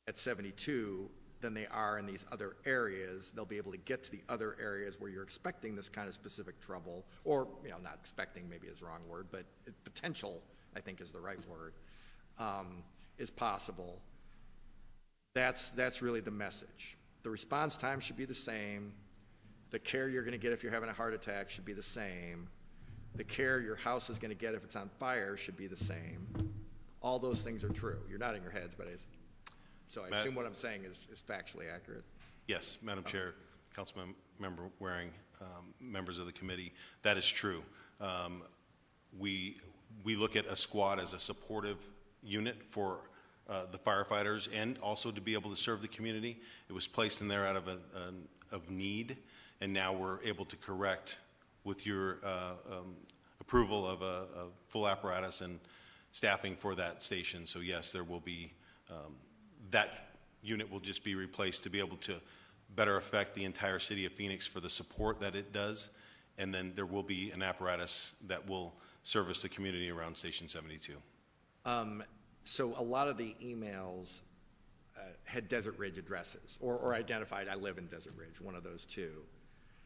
at 72 than they are in these other areas. They'll be able to get to the other areas where you're expecting this kind of specific trouble, or, not expecting maybe is the wrong word, but potential, I think, is the right word, is possible. That's really the message. The response time should be the same. The care you're going to get if you're having a heart attack should be the same. The care your house is going to get if it's on fire should be the same. All those things are true. You're nodding your heads, but I assume what I'm saying is factually accurate. Yes, Madam Chair, Councilman Member Waring, members of the committee, that is true. We look at a squad as a supportive unit for the firefighters and also to be able to serve the community. It was placed in there out of need, and now we're able to correct with your approval of a full apparatus and staffing for that station. So yes, there will be, that unit will just be replaced to be able to better affect the entire city of Phoenix for the support that it does. And then there will be an apparatus that will service the community around Station 72. So a lot of the emails had Desert Ridge addresses or identified I live in Desert Ridge, one of those two.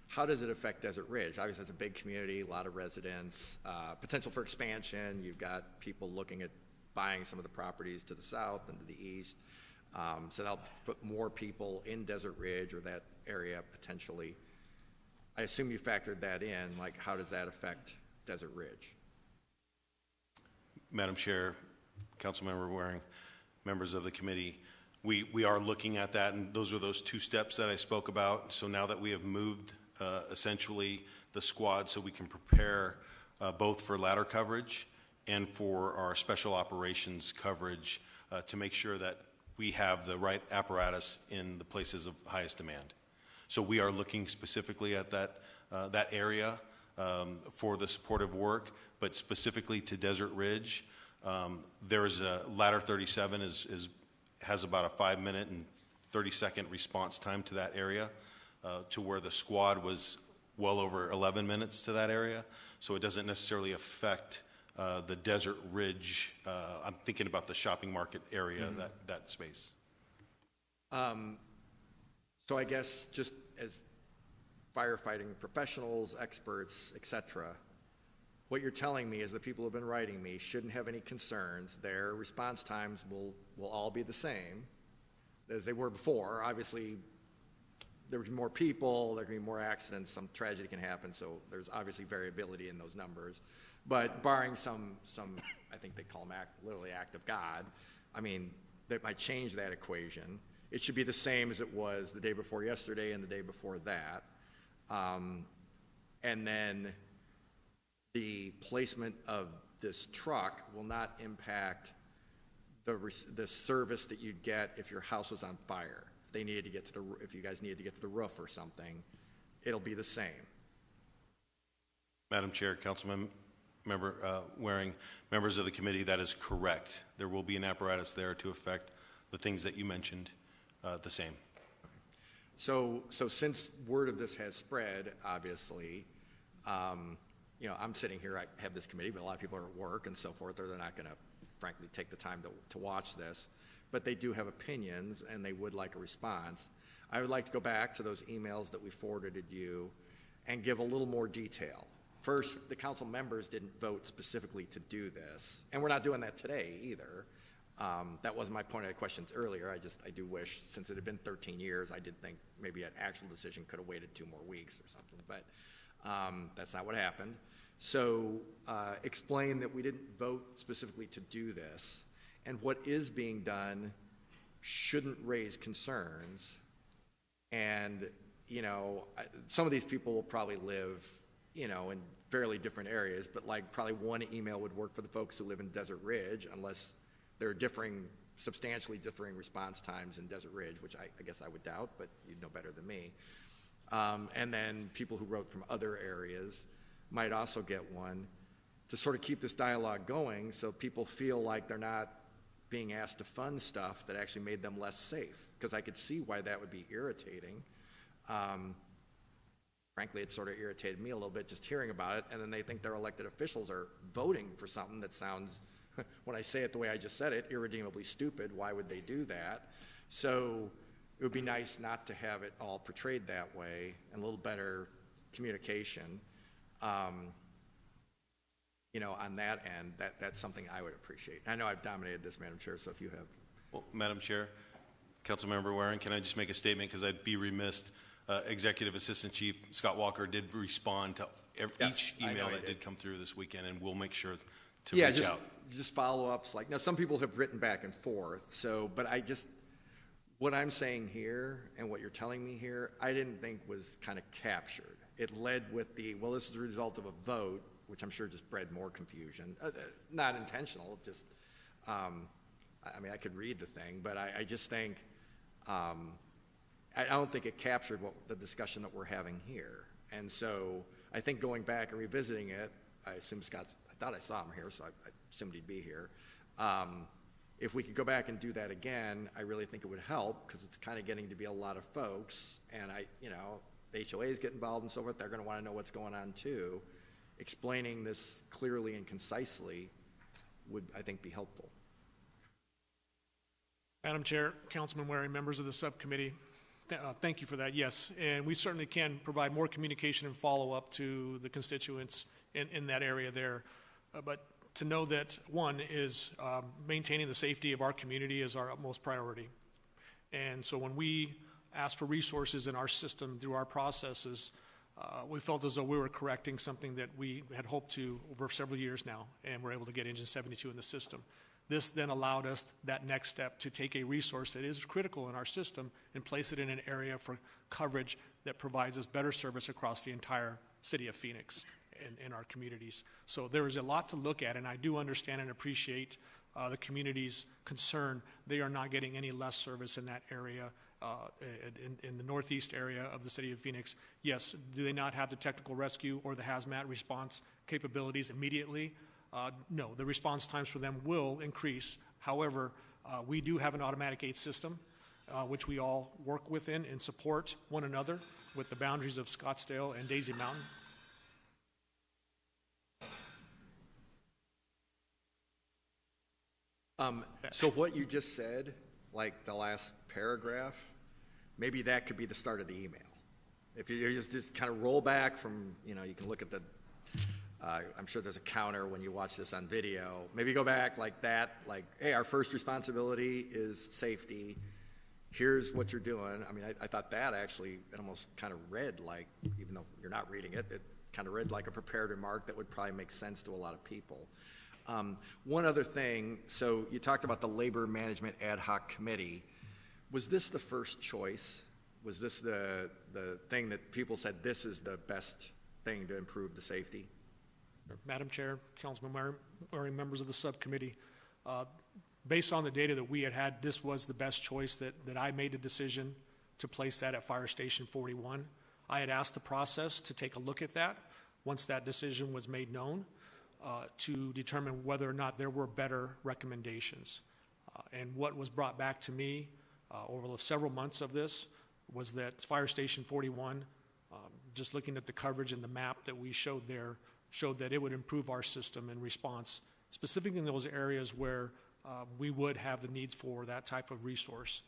How does it affect Desert Ridge? Obviously, it's a big community, a lot of residents, potential for expansion. You've got people looking at buying some of the properties to the south and to the east. So that'll put more people in Desert Ridge or that area potentially. I assume you factored that in. Like, how does that affect Desert Ridge? Madam Chair, Councilmember Waring, members of the committee, we are looking at that, and those are those 2 steps that I spoke about. So now that we have moved essentially the squad so we can prepare both for ladder coverage and for our special operations coverage to make sure that we have the right apparatus in the places of highest demand. So we are looking specifically at that area for the supportive work, but specifically to Desert Ridge. There is a ladder 37 has about a 5-minute and 30-second response time to that area, to where the squad was well over 11 minutes to that area, so it doesn't necessarily affect the Desert Ridge. I'm thinking about the shopping market area, that space. So I guess just as firefighting professionals, experts, etc., what you're telling me is the people who have been writing me shouldn't have any concerns. Their response times will all be the same as they were before. Obviously, there will be more people, there can be more accidents, some tragedy can happen, so there's obviously variability in those numbers. But barring some I think they call them literally act of God, I mean, that might change that equation. It should be the same as it was the day before yesterday and the day before that. And then the placement of this truck will not impact the service that you'd get if your house was on fire. If they needed to get to if you guys needed to get to the roof or something, it'll be the same. Madam Chair, Councilman Member Waring, members of the committee, that is correct. There will be an apparatus there to affect the things that you mentioned the same. So since word of this has spread, obviously, you know, I'm sitting here, I have this committee, but a lot of people are at work and so forth, or they're not going to, frankly, take the time to watch this. But they do have opinions, and they would like a response. I would like to go back to those emails that we forwarded you and give a little more detail. First, the council members didn't vote specifically to do this, and we're not doing that today either. That wasn't my point of the questions earlier. I do wish, since it had been 13 years, I did think maybe an actual decision could have waited 2 more weeks or something, but that's not what happened. So explain that we didn't vote specifically to do this, and what is being done shouldn't raise concerns. And, you know, some of these people will probably live, you know, in fairly different areas, but like probably one email would work for the folks who live in Desert Ridge, unless there are substantially differing response times in Desert Ridge, which I guess I would doubt, but you'd know better than me. And then people who wrote from other areas might also get one to sort of keep this dialogue going so people feel like they're not being asked to fund stuff that actually made them less safe, because I could see why that would be irritating. Frankly, it sort of irritated me a little bit just hearing about it, and then they think their elected officials are voting for something that sounds, when I say it the way I just said it, irredeemably stupid. Why would they do that? So it would be nice not to have it all portrayed that way, and a little better communication. You know, on that end, that's something I would appreciate. I know I've dominated this, Madam Chair, so if you have. Well, Madam Chair, Councilmember Waring, can I just make a statement, because I'd be remiss. Executive Assistant Chief Scott Walker did respond to each email that did come through this weekend, and we'll make sure to reach out. Just follow-ups. Like, now, some people have written back and forth, so, but what I'm saying here and what you're telling me here, I didn't think was kind of captured. It led with well, this is the result of a vote, which I'm sure just bred more confusion. Not intentional, just, I mean, I could read the thing, but I just think, I don't think it captured the discussion that we're having here. And so I think going back and revisiting it, I assume I thought I saw him here, so I assumed he'd be here. If we could go back and do that again, I really think it would help, because it's kind of getting to be a lot of folks, and you know, the HOAs get involved and so forth. They're going to want to know what's going on too. Explaining this clearly and concisely would, I think, be helpful. Madam Chair, Councilman Waring, members of the subcommittee, thank you for that. Yes, and we certainly can provide more communication and follow-up to the constituents in that area there. But to know that, one, is maintaining the safety of our community is our utmost priority. And so when we ask for resources in our system through our processes, we felt as though we were correcting something that we had hoped to over several years now, and we're able to get Engine 72 in the system. This then allowed us that next step to take a resource that is critical in our system and place it in an area for coverage that provides us better service across the entire city of Phoenix and in our communities. So there is a lot to look at, and I do understand and appreciate the community's concern. They are not getting any less service in that area, in the northeast area of the city of Phoenix. Yes, do they not have the technical rescue or the hazmat response capabilities immediately? No, the response times for them will increase. However, we do have an automatic gate system. which we all work within and support one another with the boundaries of Scottsdale and Daisy Mountain. So what you just said, like the last paragraph, maybe that could be the start of the email. If you just kind of roll back from, you can look at the, I'm sure there's a counter when you watch this on video. Maybe go back like that, like, hey, our first responsibility is safety. Here's what you're doing. I mean, I thought that actually, it almost kind of read like, even though you're not reading it, it kind of read like a prepared remark that would probably make sense to a lot of people. One other thing, so you talked about the Labor Management Ad Hoc Committee. Was this the first choice? Was this the thing that people said this is the best thing to improve the safety? Madam Chair, Councilman Waring, members of the subcommittee, based on the data that we had, this was the best choice that I made the decision to place that at Fire Station 41. I had asked the process to take a look at that once that decision was made known to determine whether or not there were better recommendations. And what was brought back to me over the several months of this was that Fire Station 41, just looking at the coverage and the map that we showed there, showed that it would improve our system in response, specifically in those areas where we would have the needs for that type of resource.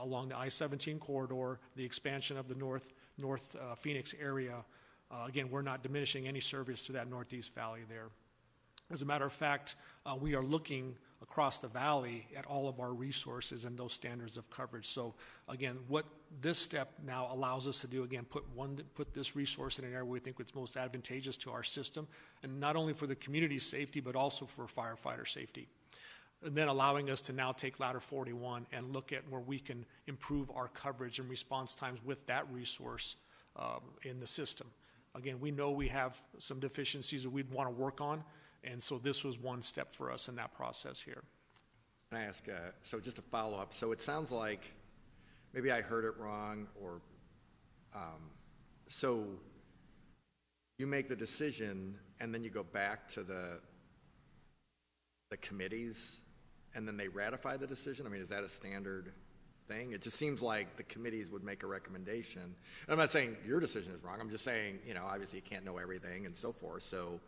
Along the I-17 corridor, the expansion of the North Phoenix area, again, we're not diminishing any service to that Northeast Valley there. As a matter of fact, we are looking across the valley at all of our resources and those standards of coverage. So again, what this step now allows us to do, again, put this resource in an area where we think it's most advantageous to our system, and not only for the community's safety, but also for firefighter safety. And then allowing us to now take Ladder 41 and look at where we can improve our coverage and response times with that resource in the system. Again, we know we have some deficiencies that we'd want to work on, and so this was one step for us in that process here. Can I ask, so just a follow-up. So it sounds like maybe I heard it wrong, or so you make the decision and then you go back to the committees and then they ratify the decision? I mean, is that a standard thing? It just seems like the committees would make a recommendation. And I'm not saying your decision is wrong. I'm just saying, obviously you can't know everything and so forth. So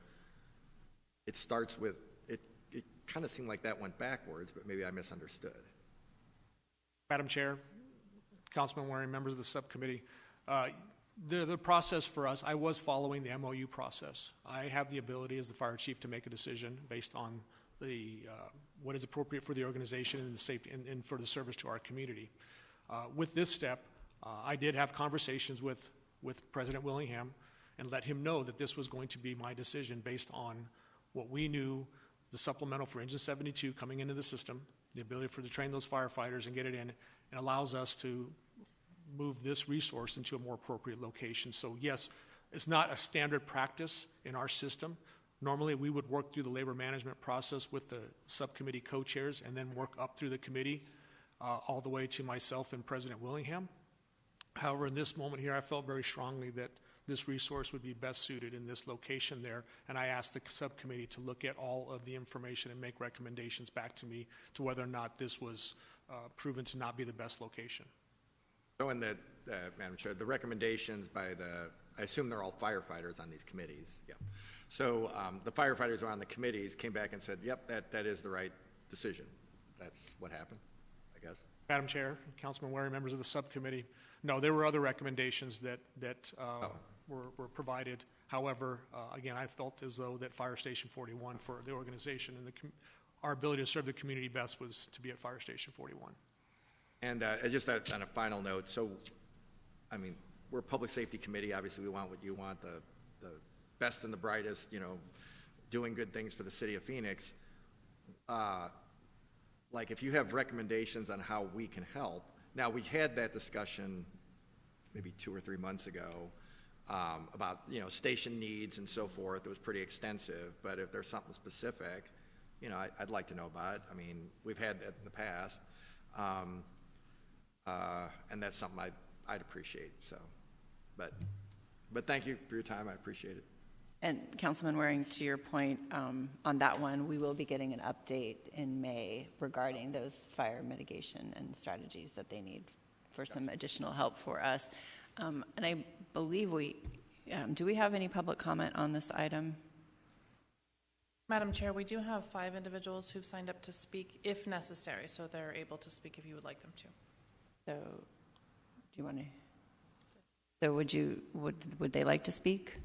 it starts with, it kind of seemed like that went backwards, but maybe I misunderstood. Madam Chair, Councilman Waring, members of the subcommittee, the process for us, I was following the MOU process. I have the ability as the fire chief to make a decision based on what is appropriate for the organization and the safety and for the service to our community. With this step, I did have conversations with President Willingham and let him know that this was going to be my decision based on what we knew, the supplemental for Engine 72 coming into the system, the ability to train those firefighters and get it in, and allows us to move this resource into a more appropriate location. So yes, it's not a standard practice in our system. Normally, we would work through the labor management process with the subcommittee co-chairs and then work up through the committee all the way to myself and President Willingham. However, in this moment here, I felt very strongly that this resource would be best suited in this location there, and I asked the subcommittee to look at all of the information and make recommendations back to me to whether or not this was proven to not be the best location. So in the, Madam Chair, the recommendations by I assume they're all firefighters on these committees. Yeah. So the firefighters who are on the committees came back and said, yep, that is the right decision. That's what happened, I guess. Madam Chair, Councilman Waring, members of the subcommittee, no, there were other recommendations that were provided. However, again, I felt as though that Fire Station 41 for the organization and our ability to serve the community best was to be at Fire Station 41. And just on a final note, so, I mean, we're a public safety committee. Obviously, we want what you want, the best and the brightest, doing good things for the city of Phoenix. Like, if you have recommendations on how we can help, now we had that discussion maybe 2 or 3 months ago about, station needs and so forth. It was pretty extensive, but if there's something specific, I'd like to know about it. I mean, we've had that in the past. And that's something I'd appreciate. So, but thank you for your time. I appreciate it. And Councilman Waring, to your point on that one, we will be getting an update in May regarding those fire mitigation and strategies that they need for some additional help for us. And I believe do we have any public comment on this item? Madam Chair, we do have 5 individuals who've signed up to speak if necessary, so they're able to speak if you would like them to. So, do you want to? So, would they like to speak?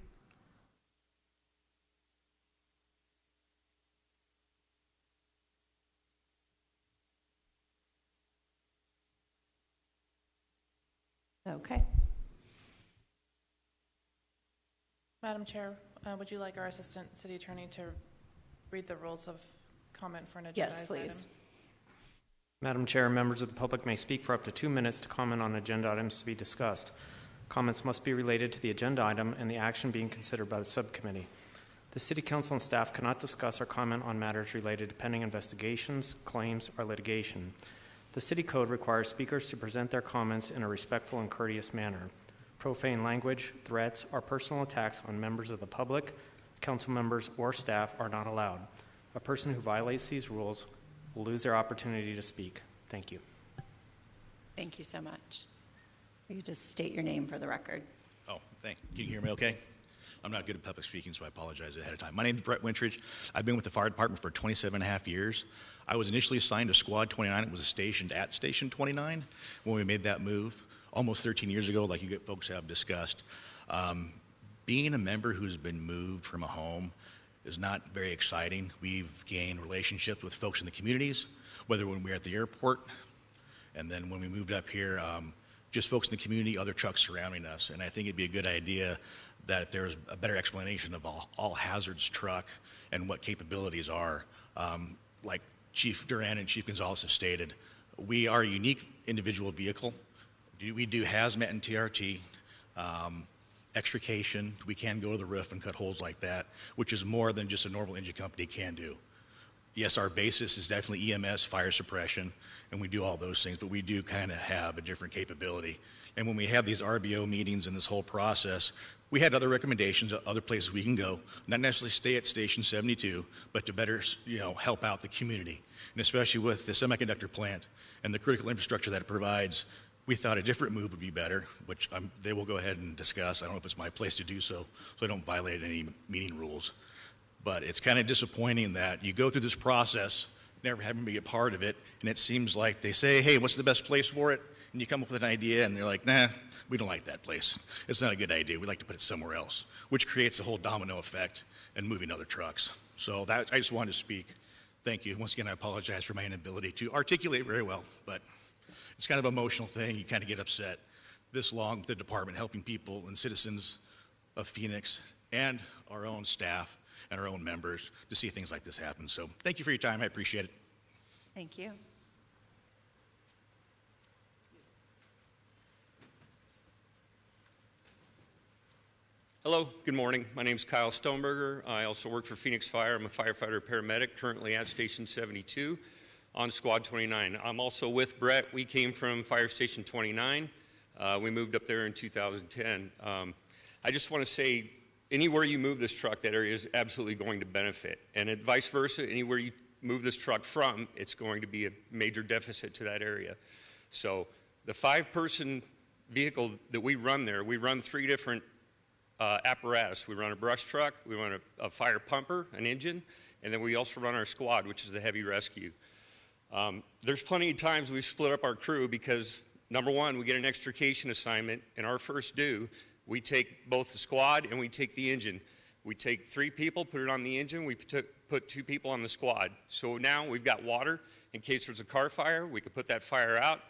Okay. Madam Chair, would you like our Assistant City Attorney to read the rules of comment for an agendized Yes, please. item? Madam Chair, members of the public may speak for up to 2 minutes to comment on agenda items to be discussed. Comments must be related to the agenda item and the action being considered by the subcommittee. The City Council and staff cannot discuss or comment on matters related to pending investigations, claims, or litigation. The City Code requires speakers to present their comments in a respectful and courteous manner. Profane language, threats, or personal attacks on members of the public, council members, or staff are not allowed. A person who violates these rules will lose their opportunity to speak. Thank you. Thank you so much. Will you just state your name for the record? Oh, thanks. Can you hear me okay? I'm not good at public speaking, so I apologize ahead of time. My name is Brett Wintridge. I've been with the fire department for 27 and a half years. I was initially assigned to Squad 29. It was stationed at Station 29 when we made that move almost 13 years ago, like you folks have discussed. Being a member who's been moved from a home is not very exciting. We've gained relationships with folks in the communities, whether when we were at the airport, and then when we moved up here, just folks in the community, other trucks surrounding us. And I think it'd be a good idea that there's a better explanation of all hazards truck and what capabilities are. Like Chief Duran and Chief Gonzalez have stated, we are a unique individual vehicle. We do hazmat and TRT, extrication. We can go to the roof and cut holes like that, which is more than just a normal engine company can do. Yes, our basis is definitely EMS, fire suppression, and we do all those things, but we do kind of have a different capability. And when we have these RBO meetings and this whole process, we had other recommendations, other places we can go, not necessarily stay at Station 72, but to better, help out the community. And especially with the semiconductor plant and the critical infrastructure that it provides, we thought a different move would be better, which they will go ahead and discuss. I don't know if it's my place to do so I don't violate any meeting rules. But it's kind of disappointing that you go through this process, never having to be a part of it, and it seems like they say, hey, what's the best place for it? And you come up with an idea, and they're like, nah, we don't like that place. It's not a good idea. We'd like to put it somewhere else, which creates a whole domino effect and moving other trucks. So I just wanted to speak. Thank you. Once again, I apologize for my inability to articulate very well, but it's kind of an emotional thing. You kind of get upset this long with the department helping people and citizens of Phoenix and our own staff and our own members to see things like this happen. So thank you for your time. I appreciate it. Thank you. Hello, good morning. My name is Kyle Stoneberger. I also work for Phoenix Fire. I'm a firefighter paramedic currently at Station 72 on Squad 29. I'm also with Brett. We came from Fire Station 29. We moved up there in 2010. I just want to say, anywhere you move this truck, that area is absolutely going to benefit. And vice versa, anywhere you move this truck from, it's going to be a major deficit to that area. So the 5-person vehicle that we run there, we run 3 different apparatus. We run a brush truck, we run a fire pumper, an engine, and then we also run our squad, which is the heavy rescue. There's plenty of times we split up our crew because, number one, we get an extrication assignment, and our first due, we take both the squad and we take the engine. We take 3 people, put it on the engine, we put 2 people on the squad. So now we've got water in case there's a car fire. We could put that fire out.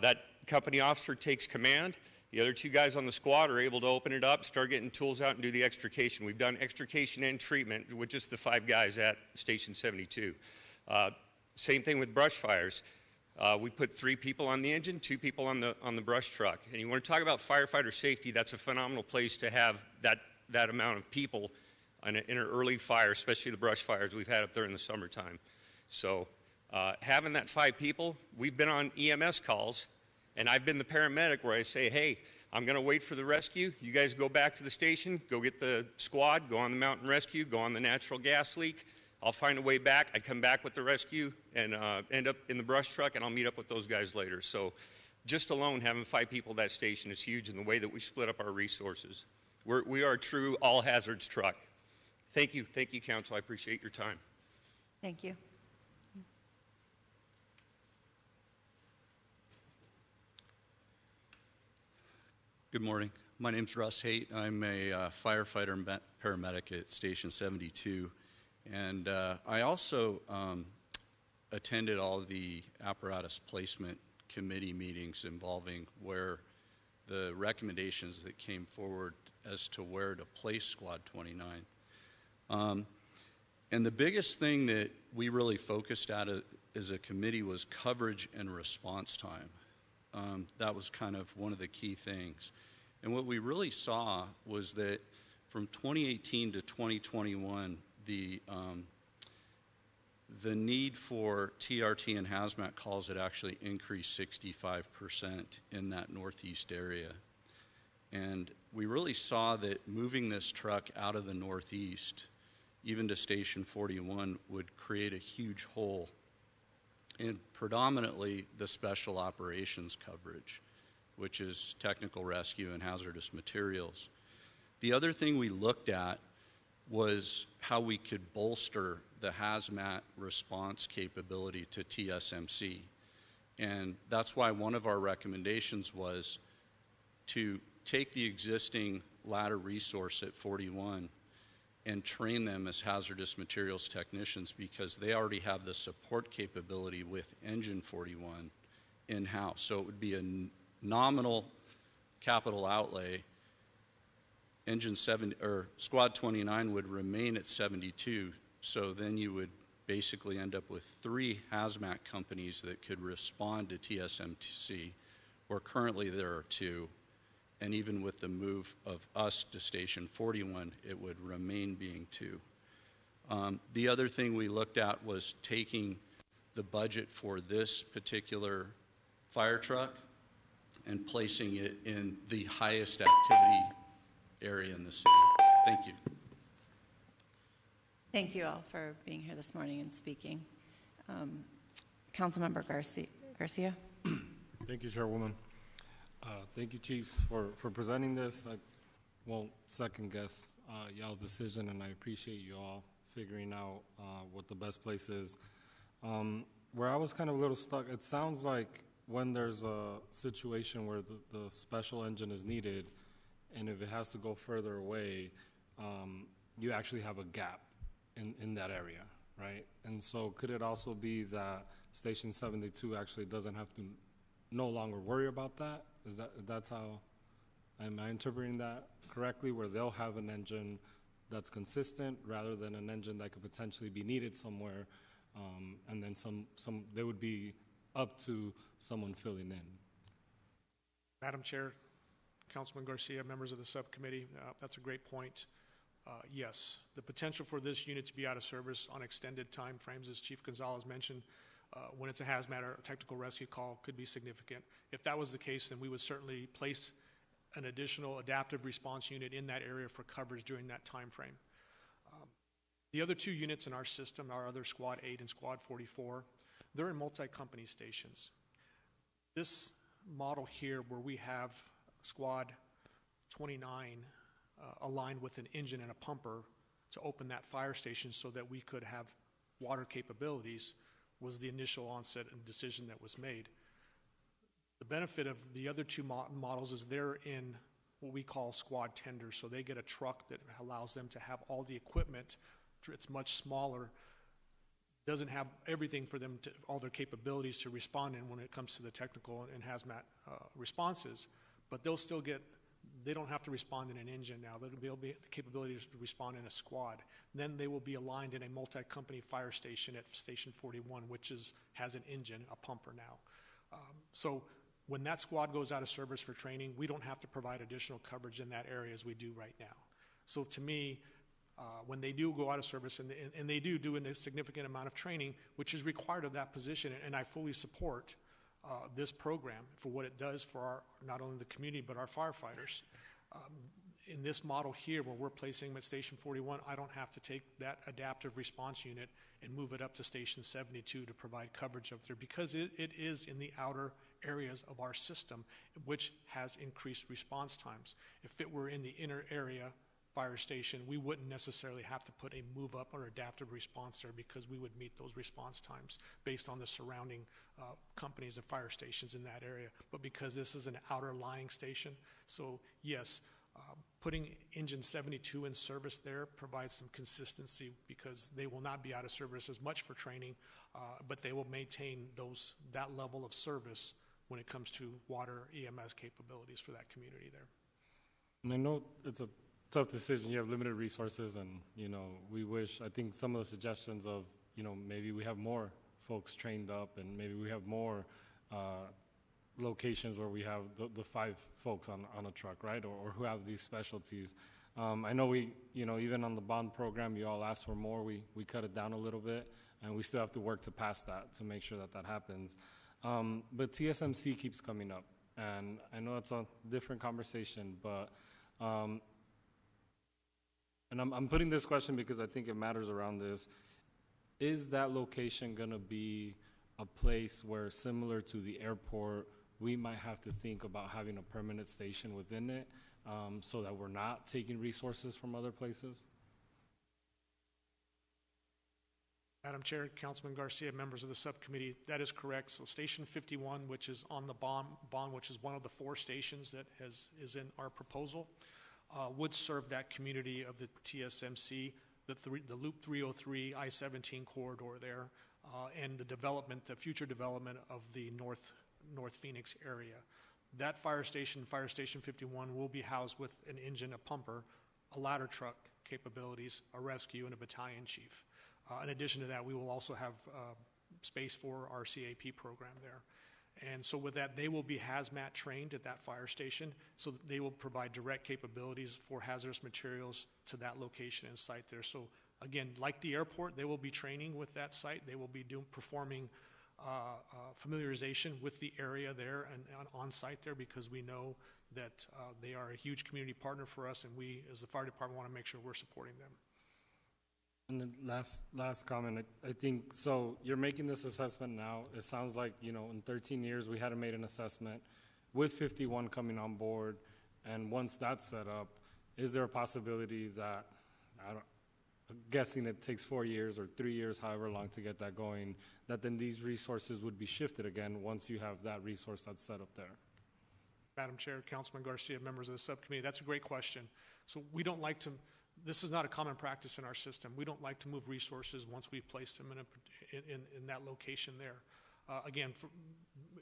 That company officer takes command. The other 2 guys on the squad are able to open it up, start getting tools out, and do the extrication. We've done extrication and treatment with just the 5 guys at Station 72. Same thing with brush fires. We put 3 people on the engine, 2 people on the brush truck. And you want to talk about firefighter safety, that's a phenomenal place to have that amount of people in an early fire, especially the brush fires we've had up there in the summertime. So having that 5 people, we've been on EMS calls, and I've been the paramedic where I say, hey, I'm going to wait for the rescue. You guys go back to the station, go get the squad, go on the mountain rescue, go on the natural gas leak. I'll find a way back. I come back with the rescue and end up in the brush truck, and I'll meet up with those guys later. So just alone having 5 people at that station is huge in the way that we split up our resources. We are a true all hazards truck. Thank you, Council. I appreciate your time. Thank you. Good morning. My name's Russ Haight. I'm a firefighter and paramedic at Station 72. And I also attended all the apparatus placement committee meetings involving where the recommendations that came forward as to where to place Squad 29. And the biggest thing that we really focused at as a committee was coverage and response time. That was kind of one of the key things. And what we really saw was that from 2018 to 2021, the need for TRT and hazmat calls had actually increased 65% in that northeast area. And we really saw that moving this truck out of the northeast, even to Station 41, would create a huge hole in predominantly the special operations coverage, which is technical rescue and hazardous materials. The other thing we looked at was how we could bolster the hazmat response capability to TSMC. And that's why one of our recommendations was to take the existing ladder resource at 41 and train them as hazardous materials technicians, because they already have the support capability with Engine 41 in-house. So it would be a nominal capital outlay. Squad 29 would remain at 72, so then you would basically end up with 3 hazmat companies that could respond to TSMC, where currently there are 2, and even with the move of us to Station 41, it would remain being 2. The other thing we looked at was taking the budget for this particular fire truck and placing it in the highest activity area in the city. Thank you. Thank you all for being here this morning and speaking. Councilmember Garcia. Thank you, Chairwoman. Thank you, Chiefs, for presenting this. I won't second guess y'all's decision, and I appreciate you all figuring out what the best place is. Where I was kind of a little stuck, it sounds like when there's a situation where the special engine is needed, and if it has to go further away, you actually have a gap in that area, right? And so could it also be that Station 72 actually doesn't have to no longer worry about that? That's how, am I interpreting that correctly, where they'll have an engine that's consistent rather than an engine that could potentially be needed somewhere, and then they would be up to someone filling in? Madam Chair, Councilman Garcia, members of the subcommittee, that's a great point. Yes, the potential for this unit to be out of service on extended time frames, as Chief Gonzalez mentioned, when it's a hazmat or a technical rescue call, could be significant. If that was the case, then we would certainly place an additional adaptive response unit in that area for coverage during that time frame. The other 2 units in our system, our other Squad 8 and Squad 44, they're in multi-company stations. This model here, where we have Squad 29 aligned with an engine and a pumper to open that fire station so that we could have water capabilities, was the initial onset and decision that was made. The benefit of the other 2 models is they're in what we call squad tenders, so they get a truck that allows them to have all the equipment. It's much smaller, doesn't have everything for them to, all their capabilities to respond in when it comes to the technical and hazmat responses, but they'll still get, they don't have to respond in an engine now. They'll be the capability to respond in a squad. Then they will be aligned in a multi-company fire station at Station 41, which has an engine, a pumper now. So when that squad goes out of service for training, we don't have to provide additional coverage in that area as we do right now. So to me, when they do go out of service, and they do a significant amount of training, which is required of that position, and I fully support this program for what it does for our, not only the community, but our firefighters. In this model here, where we're placing them at Station 41, I don't have to take that adaptive response unit and move it up to Station 72 to provide coverage up there, because it is in the outer areas of our system, which has increased response times. If it were in the inner area fire station, we wouldn't necessarily have to put a move up or adaptive response there because we would meet those response times based on the surrounding companies and fire stations in that area. But because this is an outer lying station, so yes, putting engine 72 in service there provides some consistency because they will not be out of service as much for training, but they will maintain that level of service when it comes to water EMS capabilities for that community there. And I know it's a tough decision. You have limited resources, and we wish. I think some of the suggestions of maybe we have more folks trained up, and maybe we have more locations where we have the 5 folks on a truck, right, or who have these specialties. I know we, even on the bond program, you all asked for more. We cut it down a little bit, and we still have to work to pass that to make sure that happens. But TSMC keeps coming up, and I know it's a different conversation, but and I'm putting this question because I think it matters around this. Is that location going to be a place where, similar to the airport, we might have to think about having a permanent station within it so that we're not taking resources from other places? Madam Chair, Councilman Garcia, members of the subcommittee, that is correct. So Station 51, which is on the bond, which is one of the 4 stations that is in our proposal, would serve that community of the TSMC, the Loop 303, I-17 corridor there, and the future development of the North Phoenix area. That fire station 51, will be housed with an engine, a pumper, a ladder truck capabilities, a rescue, and a battalion chief. In addition to that, we will also have space for our CAP program there. And so with that, they will be hazmat trained at that fire station, so they will provide direct capabilities for hazardous materials to that location and site there. So again, like the airport, they will be training with that site. They will be performing familiarization with the area there and on site there, because we know that they are a huge community partner for us, and we, as the fire department, want to make sure we're supporting them. And then last comment, I think, so you're making this assessment now. It sounds like, in 13 years, we hadn't made an assessment with 51 coming on board. And once that's set up, is there a possibility that, I'm guessing it takes 4 years or 3 years, however long to get that going, that then these resources would be shifted again once you have that resource that's set up there? Madam Chair, Councilman Garcia, members of the subcommittee, that's a great question. So we don't like to, this is not a common practice in our system. We don't like to move resources once we've placed them in that location there. Again,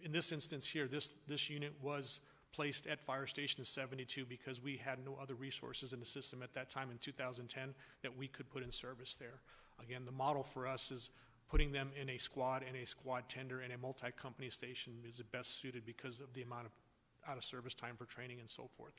in this instance here, this unit was placed at Fire Station 72 because we had no other resources in the system at that time in 2010 that we could put in service there. Again, the model for us is putting them in a squad and a squad tender and a multi-company station is the best suited because of the amount of out-of-service time for training and so forth.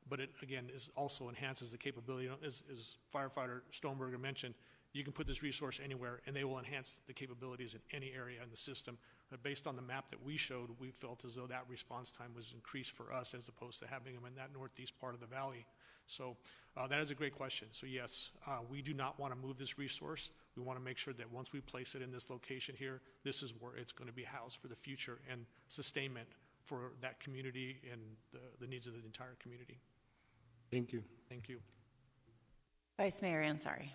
But it, again, also enhances the capability. As Firefighter Stoneberger mentioned, you can put this resource anywhere, and they will enhance the capabilities in any area in the system. But based on the map that we showed, we felt as though that response time was increased for us as opposed to having them in that northeast part of the valley. So that is a great question. So yes, we do not want to move this resource. We want to make sure that once we place it in this location here, this is where it's going to be housed for the future and sustainment for that community and the needs of the entire community. Thank you. Thank you. Vice Mayor Ansari.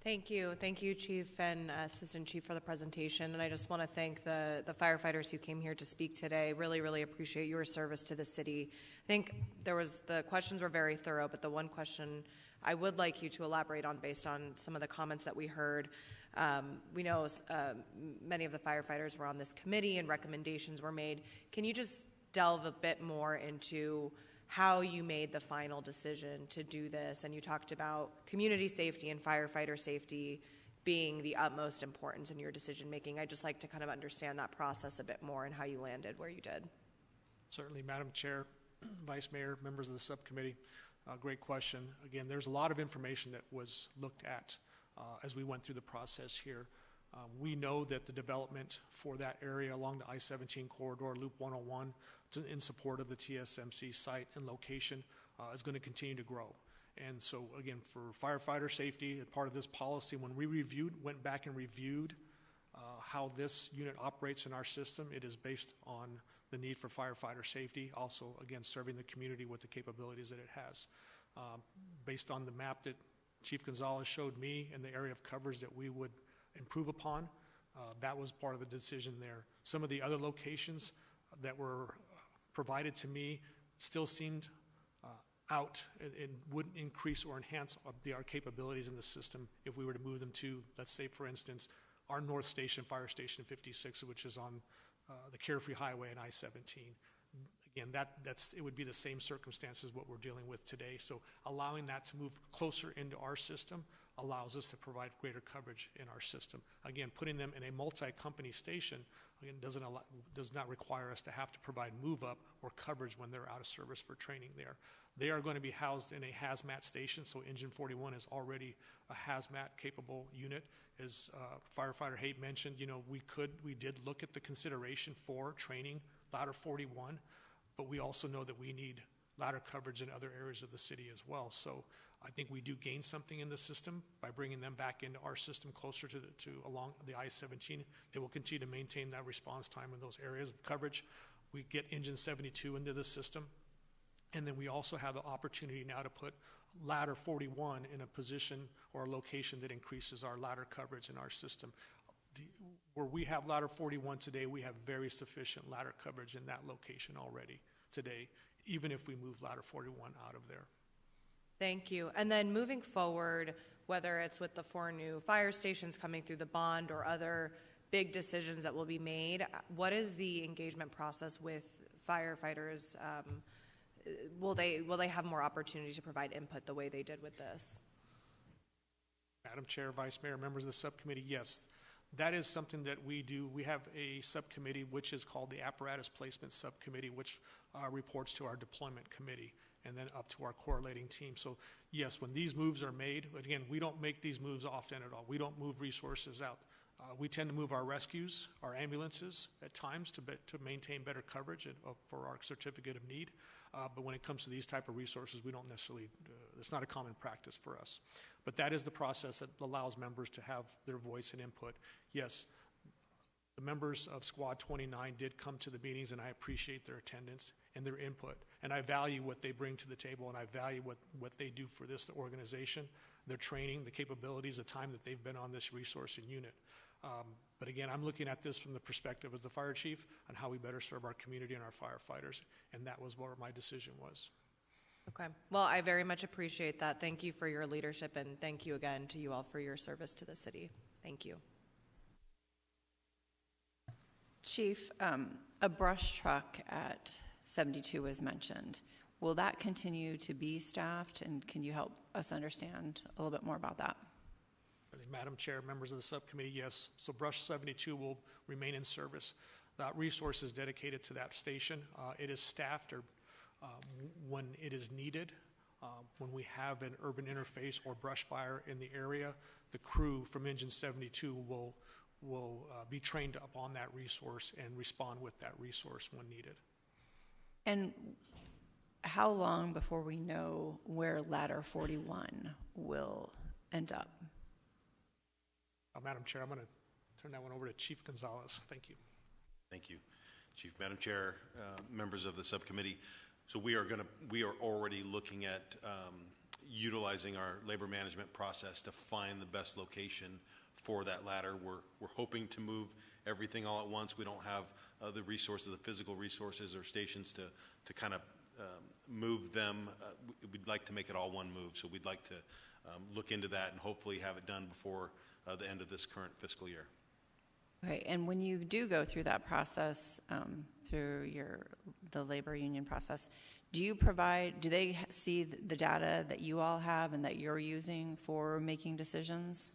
Thank you. Thank you, Chief and Assistant Chief, for the presentation. And I just want to thank the firefighters who came here to speak today. Really, really appreciate your service to the city. I think the questions were very thorough, but the one question I would like you to elaborate on based on some of the comments that we heard. We know many of the firefighters were on this committee and recommendations were made. Can you just delve a bit more into how you made the final decision to do this? And you talked about community safety and firefighter safety being the utmost importance in your decision making. I'd just like to kind of understand that process a bit more and how you landed where you did. Certainly, Madam Chair, Vice Mayor, members of the subcommittee, great question. Again, there's a lot of information that was looked at as we went through the process here. We know that the development for that area along the I-17 corridor, Loop 101, in support of the TSMC site and location is going to continue to grow. And so, again, for firefighter safety, as part of this policy, when we went back and reviewed how this unit operates in our system, it is based on the need for firefighter safety, also, again, serving the community with the capabilities that it has. Based on the map that Chief Gonzalez showed me and the area of coverage that we would improve upon, that was part of the decision there. Some of the other locations that were provided to me still seemed out and wouldn't increase or enhance our capabilities in the system if we were to move them to, let's say, for instance, our North Station, Fire Station 56, which is on the Carefree Highway and I-17. Again, it would be the same circumstances what we're dealing with today. So allowing that to move closer into our system allows us to provide greater coverage in our system. Again, putting them in a multi-company station, again, does not require us to have to provide move-up or coverage when they're out of service for training there. They are going to be housed in a hazmat station, so Engine 41 is already a hazmat-capable unit. As Firefighter Haight mentioned, we did look at the consideration for training Ladder 41, but we also know that we need ladder coverage in other areas of the city as well. So I think we do gain something in the system by bringing them back into our system closer to along the I-17. They will continue to maintain that response time in those areas of coverage. We get Engine 72 into the system, and then we also have the opportunity now to put Ladder 41 in a position or a location that increases our ladder coverage in our system. Where we have Ladder 41 today, we have very sufficient ladder coverage in that location already today, even if we move Ladder 41 out of there. Thank you. And then moving forward, whether it's with the 4 new fire stations coming through the bond or other big decisions that will be made, what is the engagement process with firefighters? Will they have more opportunity to provide input the way they did with this? Madam Chair, Vice Mayor, members of the subcommittee, yes. That is something that we do. We have a subcommittee which is called the Apparatus Placement Subcommittee, which reports to our deployment committee and then up to our correlating team. So yes, when these moves are made, again, we don't make these moves often at all. We don't move resources out. We tend to move our rescues, our ambulances at times to maintain better coverage for our certificate of need. But when it comes to these type of resources, we don't necessarily, it's not a common practice for us. But that is the process that allows members to have their voice and input. Yes, the members of Squad 29 did come to the meetings, and I appreciate their attendance and their input. And I value what they bring to the table, and I value what they do for this organization, their training, the capabilities, the time that they've been on this resource and unit. But again, I'm looking at this from the perspective as the fire chief on how we better serve our community and our firefighters, and that was where my decision was. Okay. Well, I very much appreciate that. Thank you for your leadership, and thank you again to you all for your service to the city. Thank you. Chief, a brush truck at 72 was mentioned. Will that continue to be staffed, and can you help us understand a little bit more about that? Madam Chair, members of the subcommittee, yes. So Brush 72 will remain in service. That resource is dedicated to that station. It is staffed when it is needed. When we have an urban interface or brush fire in the area, the crew from Engine 72 will be trained up on that resource and respond with that resource when needed. And how long before we know where Ladder 41 will end up? Madam Chair, I'm going to turn that one over to Chief Gonzalez. Thank you. Thank you, Chief. Madam Chair, members of the subcommittee. So we are already looking at utilizing our labor management process to find the best location for that ladder. We're hoping to move everything all at once. We don't have the resources, the physical resources or stations to kind of move them. We'd like to make it all one move, so we'd like to look into that and hopefully have it done before the end of this current fiscal year. Okay, and when you do go through that process, through the labor union process, do they see the data that you all have and that you're using for making decisions?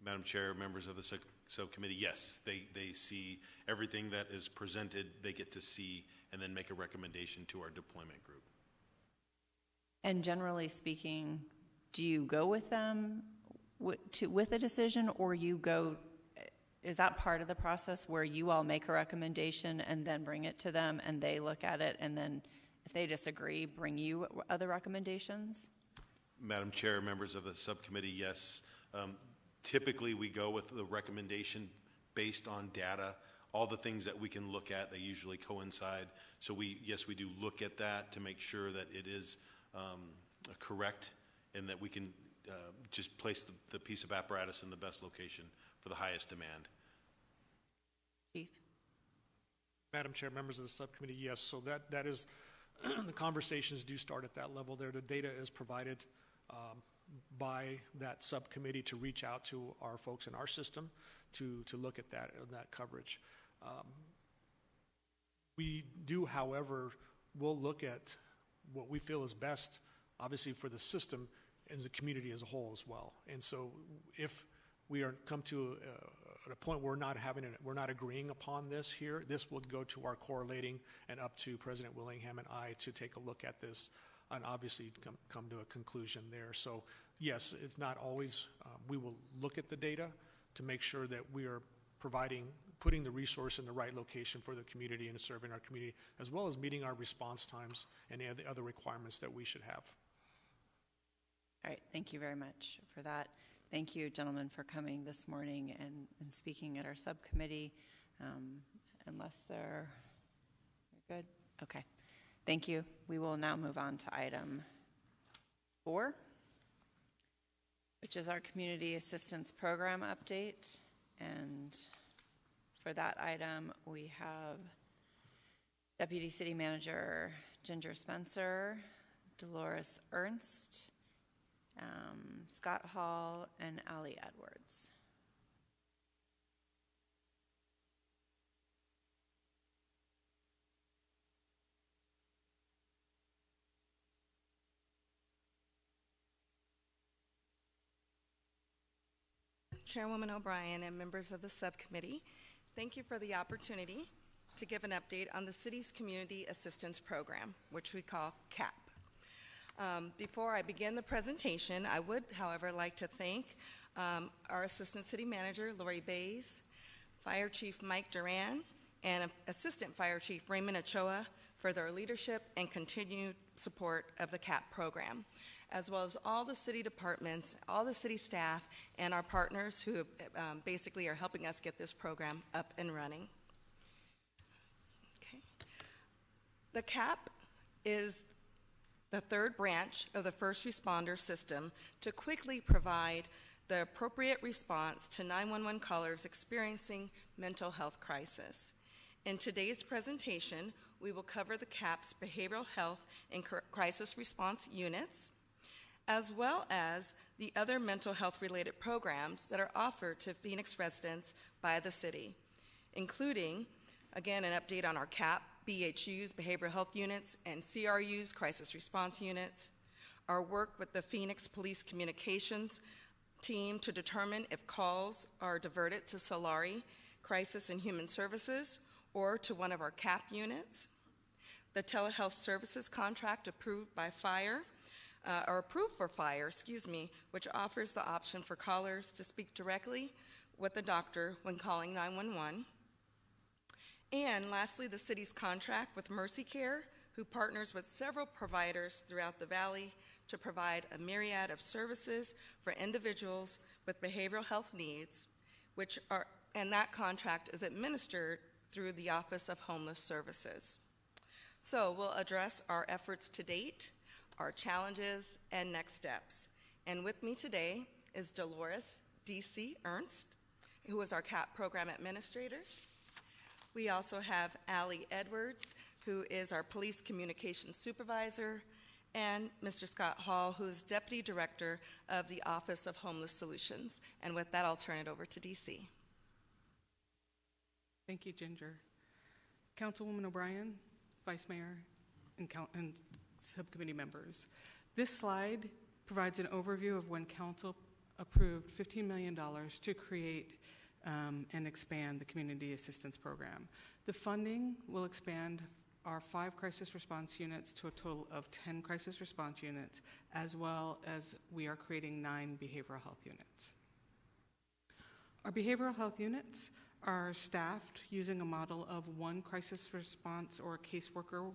Madam Chair, members of the subcommittee, yes, they see everything that is presented, they get to see and then make a recommendation to our deployment group. And generally speaking, do you go with them with a decision, or is that part of the process where you all make a recommendation and then bring it to them and they look at it, and then if they disagree, bring you other recommendations? Madam Chair, members of the subcommittee, yes. Typically we go with the recommendation based on data all the things that we can look at, they usually coincide. So yes, we do look at that to make sure that it is correct and that we can just place the piece of apparatus in the best location for the highest demand. Chief? Madam Chair, members of the subcommittee, yes, so that is, the conversations do start at that level there. The data is provided by that subcommittee to reach out to our folks in our system to look at that coverage. We do, however, will look at what we feel is best, obviously, for the system and the community as a whole as well. And so if we are come to a point where we're not agreeing upon this here, this will go to our correlating and up to President Willingham and I to take a look at this and obviously come to a conclusion there. So yes, it's not always, we will look at the data to make sure that we are putting the resource in the right location for the community and serving our community, as well as meeting our response times and the other requirements that we should have. All right, thank you very much for that. Thank you, gentlemen, for coming this morning and speaking at our subcommittee. Unless you're good? Okay. Thank you. We will now move on to item 4, which is our Community Assistance Program update. And for that item, we have Deputy City Manager Ginger Spencer, Dolores Ernst, Scott Hall, and Allie Edwards. Chairwoman O'Brien and members of the subcommittee, thank you for the opportunity to give an update on the city's Community Assistance Program, which we call CAP. Before I begin the presentation, I would, however, like to thank our Assistant City Manager, Lori Bays, Fire Chief Mike Duran, and Assistant Fire Chief Raymond Ochoa for their leadership and continued support of the CAP program, as well as all the city departments, all the city staff, and our partners who basically are helping us get this program up and running. Okay. The CAP is the third branch of the first responder system to quickly provide the appropriate response to 911 callers experiencing mental health crisis. In today's presentation, we will cover the CAP's behavioral health and crisis response units, as well as the other mental health related programs that are offered to Phoenix residents by the city, including, again, an update on our CAP, BHU's, behavioral health units, and CRU's, crisis response units, our work with the Phoenix Police Communications team to determine if calls are diverted to Solari, Crisis and Human Services, or to one of our CAP units, the telehealth services contract approved by Fire, or approved for Fire, which offers the option for callers to speak directly with the doctor when calling 911. And lastly, the city's contract with Mercy Care, who partners with several providers throughout the valley to provide a myriad of services for individuals with behavioral health needs, and that contract is administered through the Office of Homeless Services. So we'll address our efforts to date, our challenges, and next steps. And with me today is Dolores D.C. Ernst, who is our CAP program administrator. We also have Allie Edwards, who is our police communications supervisor, and Mr. Scott Hall, who is Deputy Director of the Office of Homeless Solutions. And with that, I'll turn it over to DC. Thank you, Ginger. Councilwoman O'Brien, Vice Mayor, and subcommittee members. This slide provides an overview of when Council approved $15 million to create and expand the Community Assistance Program. The funding will expand our 5 crisis response units to a total of 10 crisis response units, as well as we are creating 9 behavioral health units. Our behavioral health units are staffed using a model of 1 crisis response or caseworker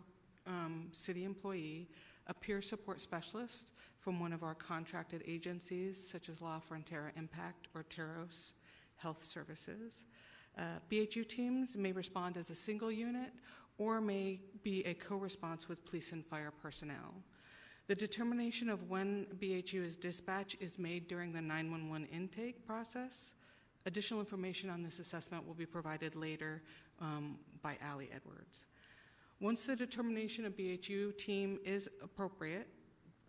city employee, a peer support specialist from one of our contracted agencies, such as La Frontera Impact or Terros Health Services, BHU teams may respond as a single unit or may be a co-response with police and fire personnel. The determination of when BHU is dispatched is made during the 911 intake process. Additional information on this assessment will be provided later by Allie Edwards. Once the determination of BHU team is appropriate,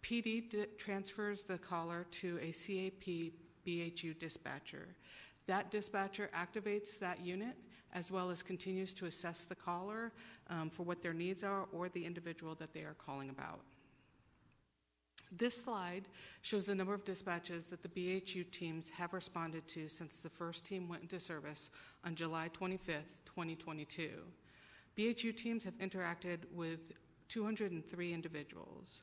PD transfers the caller to a CAP BHU dispatcher. That dispatcher activates that unit as well as continues to assess the caller for what their needs are or the individual that they are calling about. This slide shows the number of dispatches that the BHU teams have responded to since the first team went into service on July 25th, 2022. BHU teams have interacted with 203 individuals.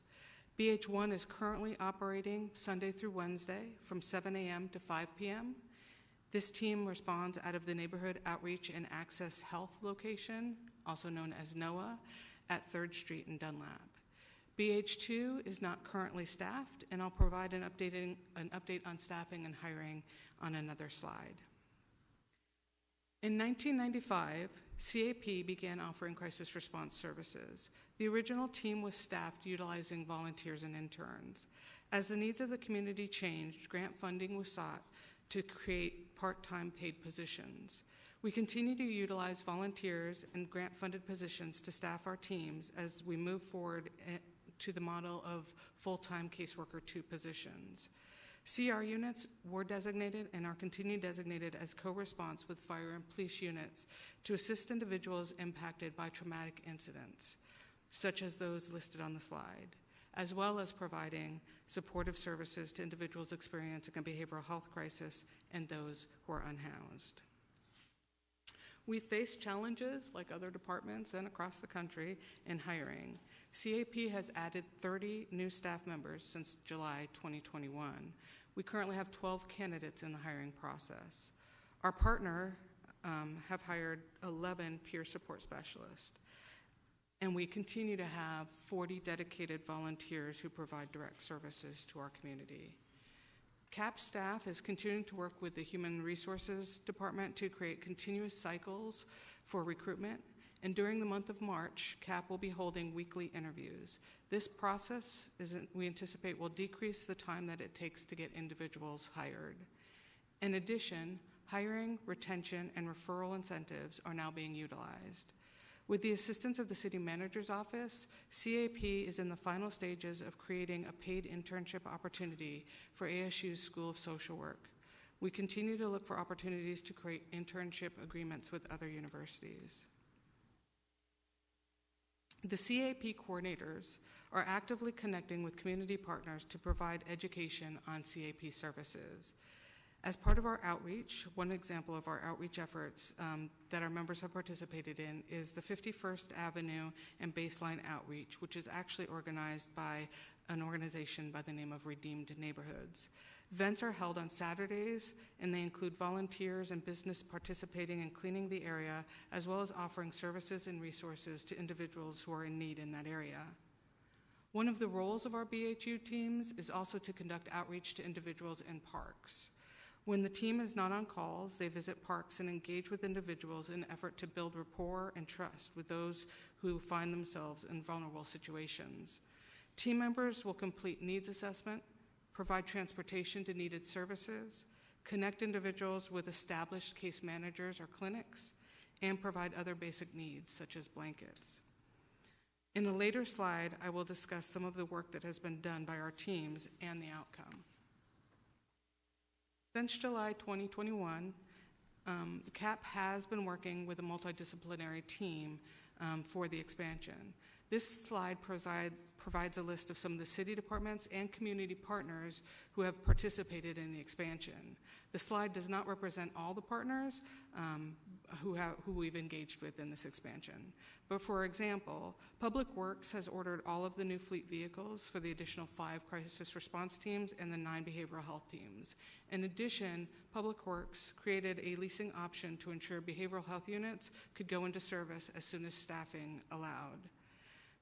BH1 is currently operating Sunday through Wednesday from 7 a.m. to 5 p.m. This team responds out of the Neighborhood Outreach and Access Health location, also known as NOAA, at 3rd Street in Dunlap. BH2 is not currently staffed, and I'll provide an update on staffing and hiring on another slide. In 1995, CAP began offering crisis response services. The original team was staffed utilizing volunteers and interns. As the needs of the community changed, grant funding was sought to create part-time paid positions. We continue to utilize volunteers and grant-funded positions to staff our teams as we move forward to the model of full-time caseworker 2 positions. CR units were designated and are continued designated as co-response with fire and police units to assist individuals impacted by traumatic incidents, such as those listed on the slide, as well as providing supportive services to individuals experiencing a behavioral health crisis and those who are unhoused. We face challenges like other departments and across the country in hiring. CAP has added 30 new staff members since July 2021. We currently have 12 candidates in the hiring process. Our partner have hired 11 peer support specialists, and we continue to have 40 dedicated volunteers who provide direct services to our community. CAP staff is continuing to work with the Human Resources Department to create continuous cycles for recruitment. And during the month of March, CAP will be holding weekly interviews. This process, we anticipate, will decrease the time that it takes to get individuals hired. In addition, hiring, retention, and referral incentives are now being utilized. With the assistance of the City Manager's Office, CAP is in the final stages of creating a paid internship opportunity for ASU's School of Social Work. We continue to look for opportunities to create internship agreements with other universities. The CAP coordinators are actively connecting with community partners to provide education on CAP services. As part of our outreach, one example of our outreach efforts that our members have participated in is the 51st Avenue and Baseline Outreach, which is actually organized by an organization by the name of Redeemed Neighborhoods. Events are held on Saturdays, and they include volunteers and business participating in cleaning the area, as well as offering services and resources to individuals who are in need in that area. One of the roles of our BHU teams is also to conduct outreach to individuals in parks. When the team is not on calls, they visit parks and engage with individuals in an effort to build rapport and trust with those who find themselves in vulnerable situations. Team members will complete needs assessment, provide transportation to needed services, connect individuals with established case managers or clinics, and provide other basic needs such as blankets. In a later slide, I will discuss some of the work that has been done by our teams and the outcome. Since July 2021, CAP has been working with a multidisciplinary team for the expansion. This slide provides a list of some of the city departments and community partners who have participated in the expansion. The slide does not represent all the partners who we've engaged with in this expansion. But for example, Public Works has ordered all of the new fleet vehicles for the additional 5 crisis response teams and the 9 behavioral health teams. In addition, Public Works created a leasing option to ensure behavioral health units could go into service as soon as staffing allowed.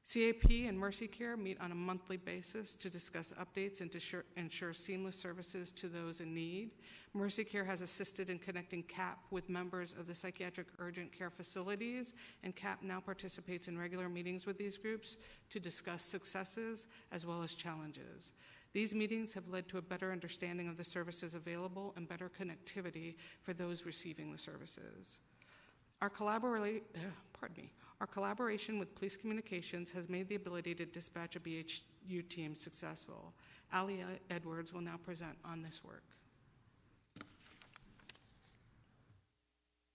CAP and Mercy Care meet on a monthly basis to discuss updates and to ensure seamless services to those in need. Mercy Care has assisted in connecting CAP with members of the psychiatric urgent care facilities, and CAP now participates in regular meetings with these groups to discuss successes as well as challenges. These meetings have led to a better understanding of the services available and better connectivity for those receiving the services. Our collaboration with police communications has made the ability to dispatch a BHU team successful. Ali Edwards will now present on this work.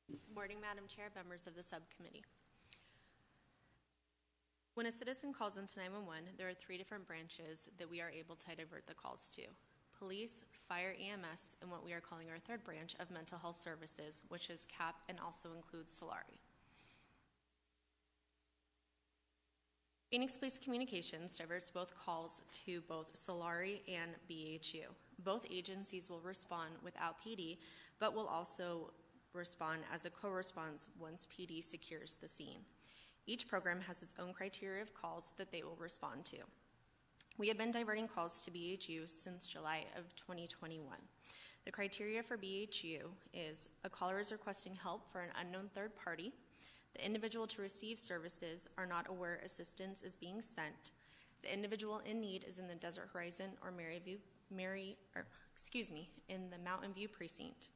Good morning, Madam Chair, members of the subcommittee. When a citizen calls into 911, there are 3 different branches that we are able to divert the calls to: police, fire, EMS, and what we are calling our 3rd branch of mental health services, which is CAP and also includes Solari. Phoenix Police Communications diverts both calls to both Solari and BHU. Both agencies will respond without PD, but will also respond as a co-response once PD secures the scene. Each program has its own criteria of calls that they will respond to. We have been diverting calls to BHU since July of 2021. The criteria for BHU is a caller is requesting help for an unknown third party, the individual to receive services are not aware assistance is being sent, the individual in need is in the Desert Horizon or in the Mountain View precinct.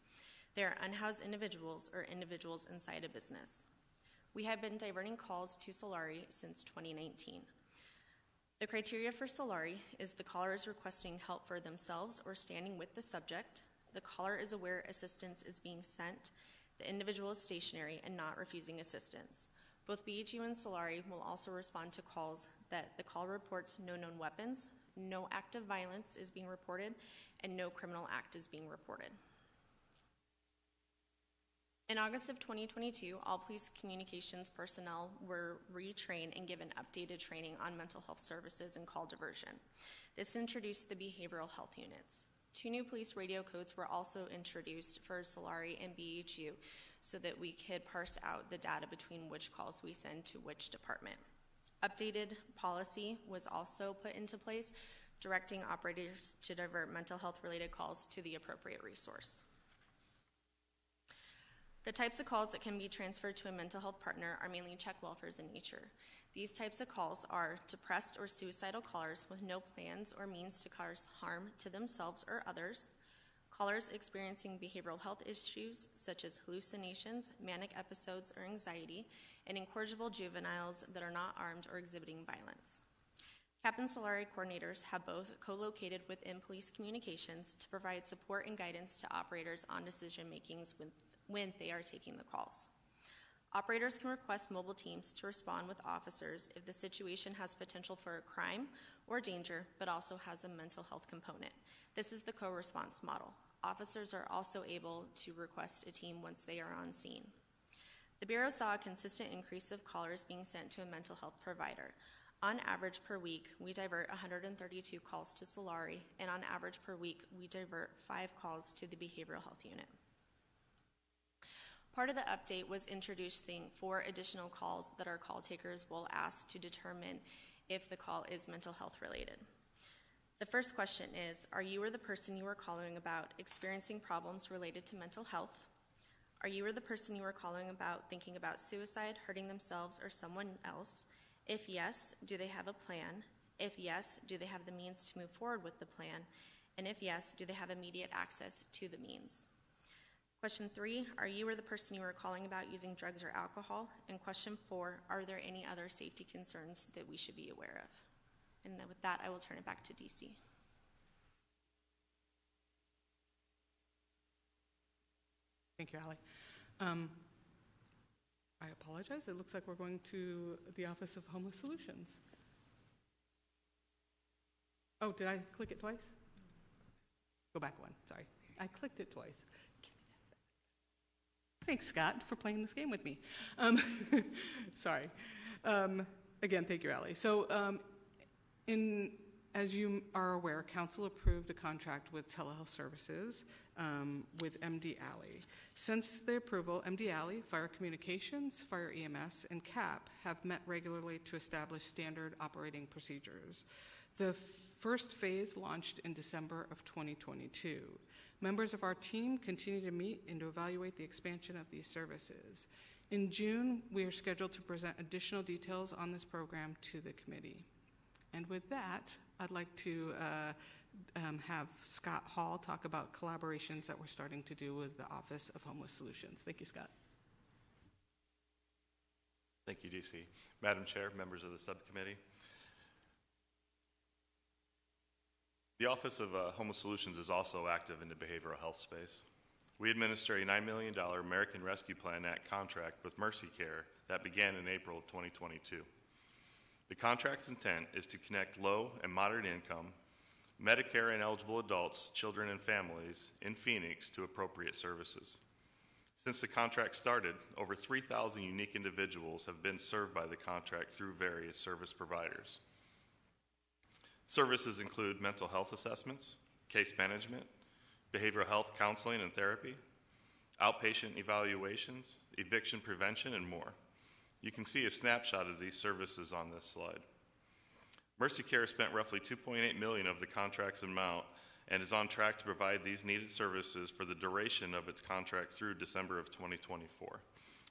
They are unhoused individuals or individuals inside a business. We have been diverting calls to Solari since 2019. The criteria for Solari is the caller is requesting help for themselves or standing with the subject, the caller is aware assistance is being sent, the individual is stationary and not refusing assistance. Both BHU and Solari will also respond to calls that the call reports no known weapons, no active violence is being reported, and no criminal act is being reported. In August of 2022, all police communications personnel were retrained and given updated training on mental health services and call diversion. This introduced the behavioral health units. 2 new police radio codes were also introduced for Solari and BHU so that we could parse out the data between which calls we send to which department. Updated policy was also put into place, directing operators to divert mental health related calls to the appropriate resource. The types of calls that can be transferred to a mental health partner are mainly check welfares in nature. These types of calls are depressed or suicidal callers with no plans or means to cause harm to themselves or others, callers experiencing behavioral health issues such as hallucinations, manic episodes, or anxiety, and incorrigible juveniles that are not armed or exhibiting violence. CAP and Solari coordinators have both co-located within police communications to provide support and guidance to operators on decision makings when they are taking the calls. Operators can request mobile teams to respond with officers if the situation has potential for a crime or danger, but also has a mental health component. This is the co-response model. Officers are also able to request a team once they are on scene. The Bureau saw a consistent increase of callers being sent to a mental health provider. On average per week, we divert 132 calls to Solari, and on average per week, we divert 5 calls to the behavioral health unit. Part of the update was introducing 4 additional calls that our call takers will ask to determine if the call is mental health related. The first question is, are you or the person you are calling about experiencing problems related to mental health? Are you or the person you are calling about thinking about suicide, hurting themselves, or someone else? If yes, do they have a plan? If yes, do they have the means to move forward with the plan? And if yes, do they have immediate access to the means? Question 3, are you or the person you are calling about using drugs or alcohol? And question 4, are there any other safety concerns that we should be aware of? And with that, I will turn it back to DC. Thank you, Allie. I apologize. It looks like we're going to the Office of Homeless Solutions. Oh, did I click it twice? Go back one, sorry. I clicked it twice. Thanks, Scott, for playing this game with me. Sorry. Again, thank you, Allie. So in As you are aware, Council approved a contract with telehealth services with MD Alley. Since the approval, MD Alley, Fire Communications, Fire EMS, and CAP have met regularly to establish standard operating procedures. The first phase launched in December of 2022. Members of our team continue to meet and to evaluate the expansion of these services. In June, we are scheduled to present additional details on this program to the committee. And with that, I'd like to have Scott Hall talk about collaborations that we're starting to do with the Office of Homeless Solutions. Thank you, Scott. Thank you, DC. Madam Chair, members of the subcommittee. The Office of Homeless Solutions is also active in the behavioral health space. We administer a $9 million American Rescue Plan Act contract with Mercy Care that began in April of 2022. The contract's intent is to connect low and moderate income, Medicare and eligible adults, children, and families in Phoenix to appropriate services. Since the contract started, over 3,000 unique individuals have been served by the contract through various service providers. Services include mental health assessments, case management, behavioral health counseling and therapy, outpatient evaluations, eviction prevention, and more. You can see a snapshot of these services on this slide. Mercy Care spent roughly $2.8 million of the contract's amount and is on track to provide these needed services for the duration of its contract through December of 2024.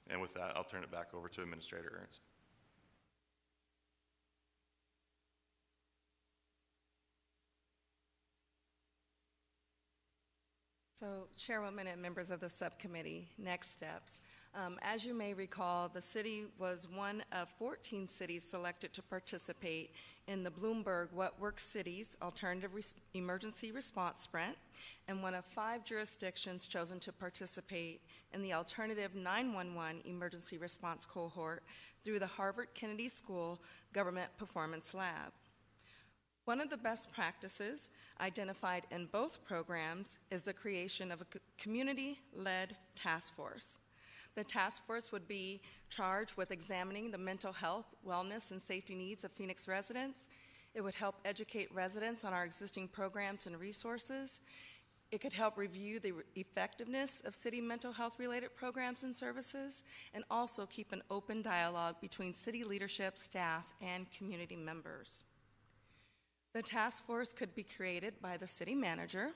And with that, I'll turn it back over to Administrator Ernst. So, Chairwoman and members of the subcommittee, next steps. As you may recall, the city was one of 14 cities selected to participate in the Bloomberg What Works Cities Alternative Emergency Response Sprint, and one of 5 jurisdictions chosen to participate in the Alternative 911 Emergency Response Cohort through the Harvard Kennedy School Government Performance Lab. One of the best practices identified in both programs is the creation of a community-led task force. The task force would be charged with examining the mental health, wellness, and safety needs of Phoenix residents. It would help educate residents on our existing programs and resources. It could help review the effectiveness of city mental health-related programs and services, and also keep an open dialogue between city leadership, staff, and community members. The task force could be created by the city manager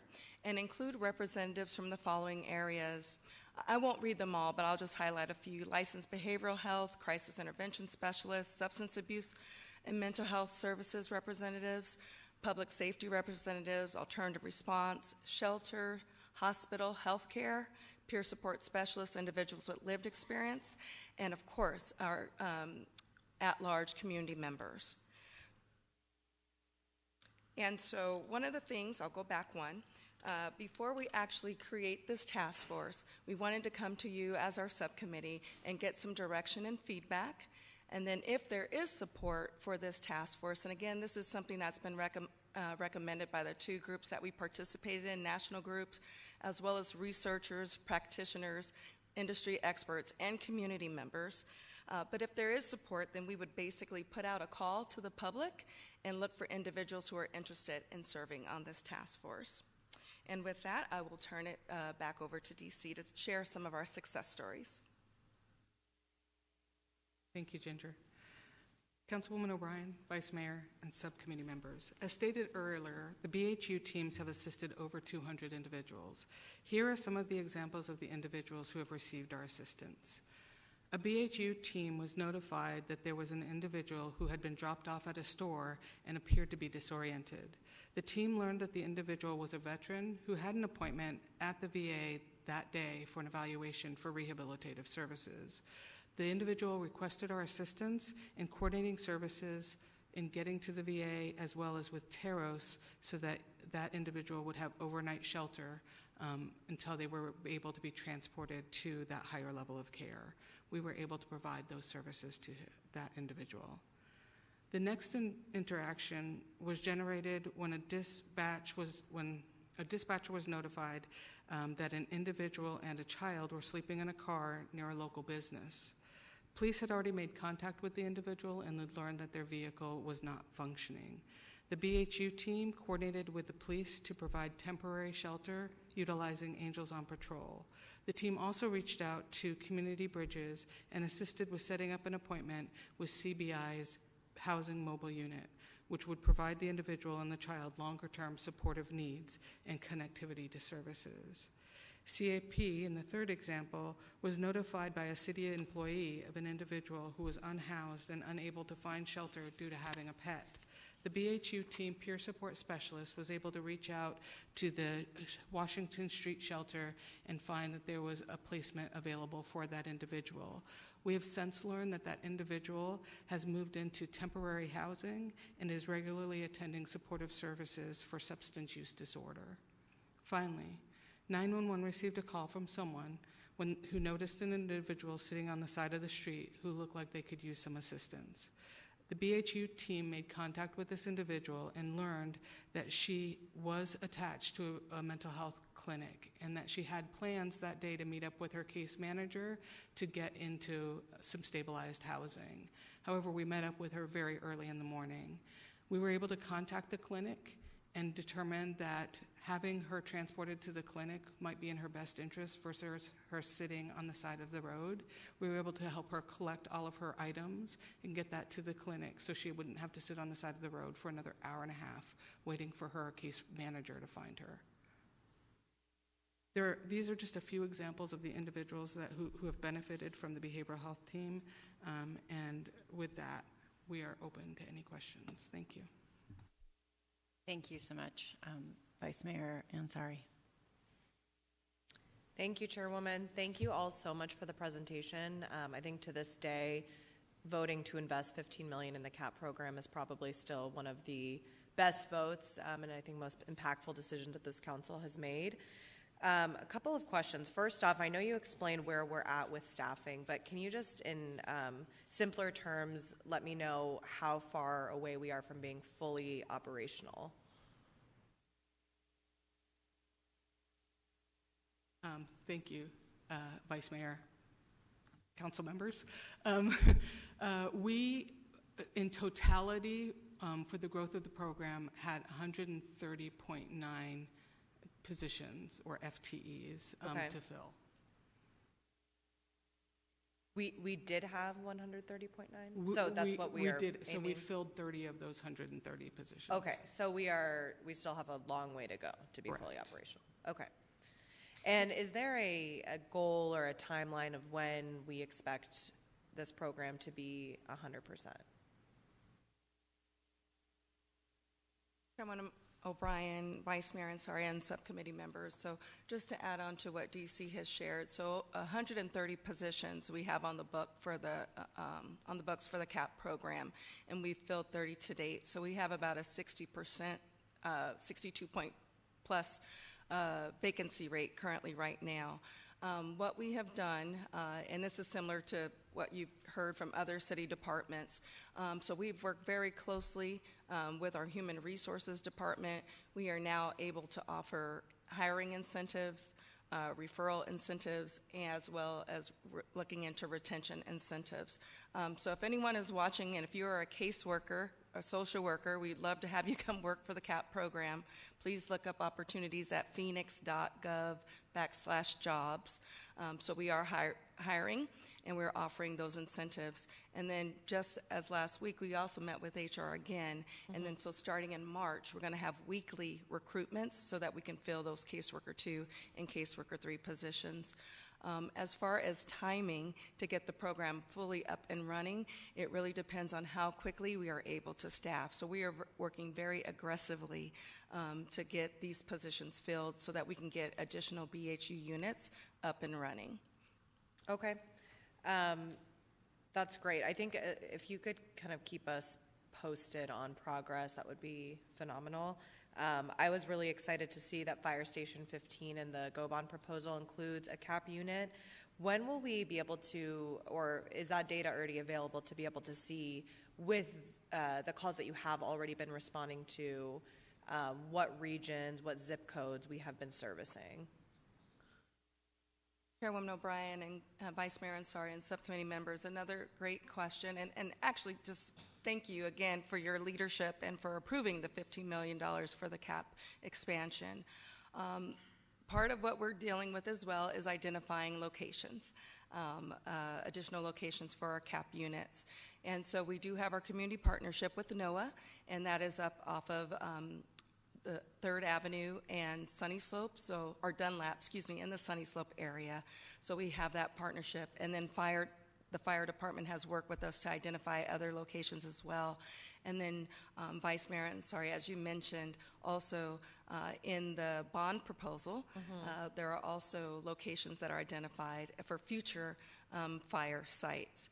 and include representatives from the following areas. I won't read them all, but I'll just highlight a few: licensed behavioral health, crisis intervention specialists, substance abuse and mental health services representatives, public safety representatives, alternative response, shelter, hospital, healthcare, peer support specialists, individuals with lived experience, and of course, our at-large community members. And so one of the things, I'll go back one, before we actually create this task force, we wanted to come to you as our subcommittee and get some direction and feedback. And then if there is support for this task force, and again, this is something that's been recommended by the 2 groups that we participated in, national groups, as well as researchers, practitioners, industry experts, and community members. But if there is support, then we would basically put out a call to the public and look for individuals who are interested in serving on this task force. And with that, I will turn it back over to DC to share some of our success stories. Thank you, Ginger. Councilwoman O'Brien, Vice Mayor, and subcommittee members. As stated earlier, the BHU teams have assisted over 200 individuals. Here are some of the examples of the individuals who have received our assistance. A BHU team was notified that there was an individual who had been dropped off at a store and appeared to be disoriented. The team learned that the individual was a veteran who had an appointment at the VA that day for an evaluation for rehabilitative services. The individual requested our assistance in coordinating services in getting to the VA, as well as with Teros, so that that individual would have overnight shelter until they were able to be transported to that higher level of care. We were able to provide those services to that individual. The next interaction was generated when a dispatcher was notified that an individual and a child were sleeping in a car near a local business. Police had already made contact with the individual and had learned that their vehicle was not functioning. The BHU team coordinated with the police to provide temporary shelter utilizing Angels on Patrol. The team also reached out to Community Bridges and assisted with setting up an appointment with CBI's Housing Mobile Unit, which would provide the individual and the child longer-term supportive needs and connectivity to services. CAP, in the third example, was notified by a city employee of an individual who was unhoused and unable to find shelter due to having a pet. The BHU team peer support specialist was able to reach out to the Washington Street shelter and find that there was a placement available for that individual. We have since learned that that individual has moved into temporary housing and is regularly attending supportive services for substance use disorder. Finally, 911 received a call from someone who noticed an individual sitting on the side of the street who looked like they could use some assistance. The BHU team made contact with this individual and learned that she was attached to a mental health clinic and that she had plans that day to meet up with her case manager to get into some stabilized housing. However, we met up with her very early in the morning. We were able to contact the clinic and determined that having her transported to the clinic might be in her best interest versus her sitting on the side of the road. We were able to help her collect all of her items and get that to the clinic so she wouldn't have to sit on the side of the road for another hour and a half waiting for her case manager to find her. These are just a few examples of the individuals who have benefited from the behavioral health team, and with that, we are open to any questions. Thank you. Thank you so much, Vice Mayor Ansari. Thank you, Chairwoman. Thank you all so much for the presentation. I think to this day, voting to invest $15 million in the CAP program is probably still one of the best votes and I think most impactful decisions that this council has made. A couple of questions. First off, I know you explained where we're at with staffing, but can you just, in simpler terms, let me know how far away we are from being fully operational? Thank you, Vice Mayor, council members. We, in totality, for the growth of the program, had 130.9 positions or FTEs to fill. We did have 130.9, so that's what we are did. So we aiming. Filled 30 of those 130 positions. Okay, so we still have a long way to go to be fully operational. Okay, and is there a goal or a timeline of when we expect this program to be 100%? Chairman O'Brien, Vice Mayor Ansari, and subcommittee members. So just to add on to what DC has shared, so 130 positions we have on the book for the on the books for the CAP program, and we've filled 30 to date. So we have about a 60%, 62 point plus vacancy rate currently right now. What we have done, and this is similar to what you've heard from other city departments, so we've worked very closely with our Human Resources Department. We are now able to offer hiring incentives, referral incentives, as well as looking into retention incentives. So if anyone is watching, and if you are a caseworker, a social worker, we'd love to have you come work for the CAP program. Please look up opportunities at Phoenix.gov/jobs. So we are hiring, and we're offering those incentives. And then just as last week, we also met with HR again. And then so starting in March, we're going to have weekly recruitments so that we can fill those caseworker 2 and caseworker 3 positions. As far as timing to get the program fully up and running, it really depends on how quickly we are able to staff. So we are working very aggressively to get these positions filled so that we can get additional BHU units up and running. Okay. That's great. I think if you could kind of keep us posted on progress, that would be phenomenal. I was really excited to see that Fire Station 15 in the GO-BOND proposal includes a CAP unit. When will we be able to, or is that data already available to be able to see with the calls that you have already been responding to, what regions, what zip codes we have been servicing? Chairwoman O'Brien and Vice Mayor Ansari and subcommittee members, another great question. And actually, just thank you again for your leadership and for approving the $15 million for the CAP expansion. Part of what we're dealing with as well is identifying locations, additional locations for our CAP units. And so we do have our community partnership with the NOAA, and that is up off of the 3rd Avenue and Sunny Slope, or Dunlap, in the Sunny Slope area. So we have that partnership. And then the fire department has worked with us to identify other locations as well. And then Vice Mayor, as you mentioned, also in the bond proposal, there are also locations that are identified for future fire sites.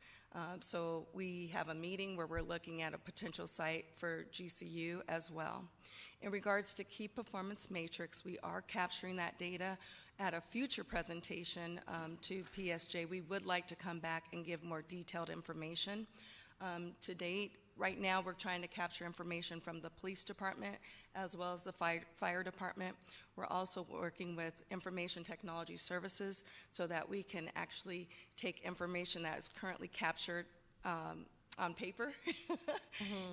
So we have a meeting where we're looking at a potential site for GCU as well. In regards to key performance matrix, we are capturing that data. At a future presentation to PSJ, we would like to come back and give more detailed information. To date, right now, we're trying to capture information from the police department as well as the fire department. We're also working with information technology services so that we can actually take information that is currently captured on paper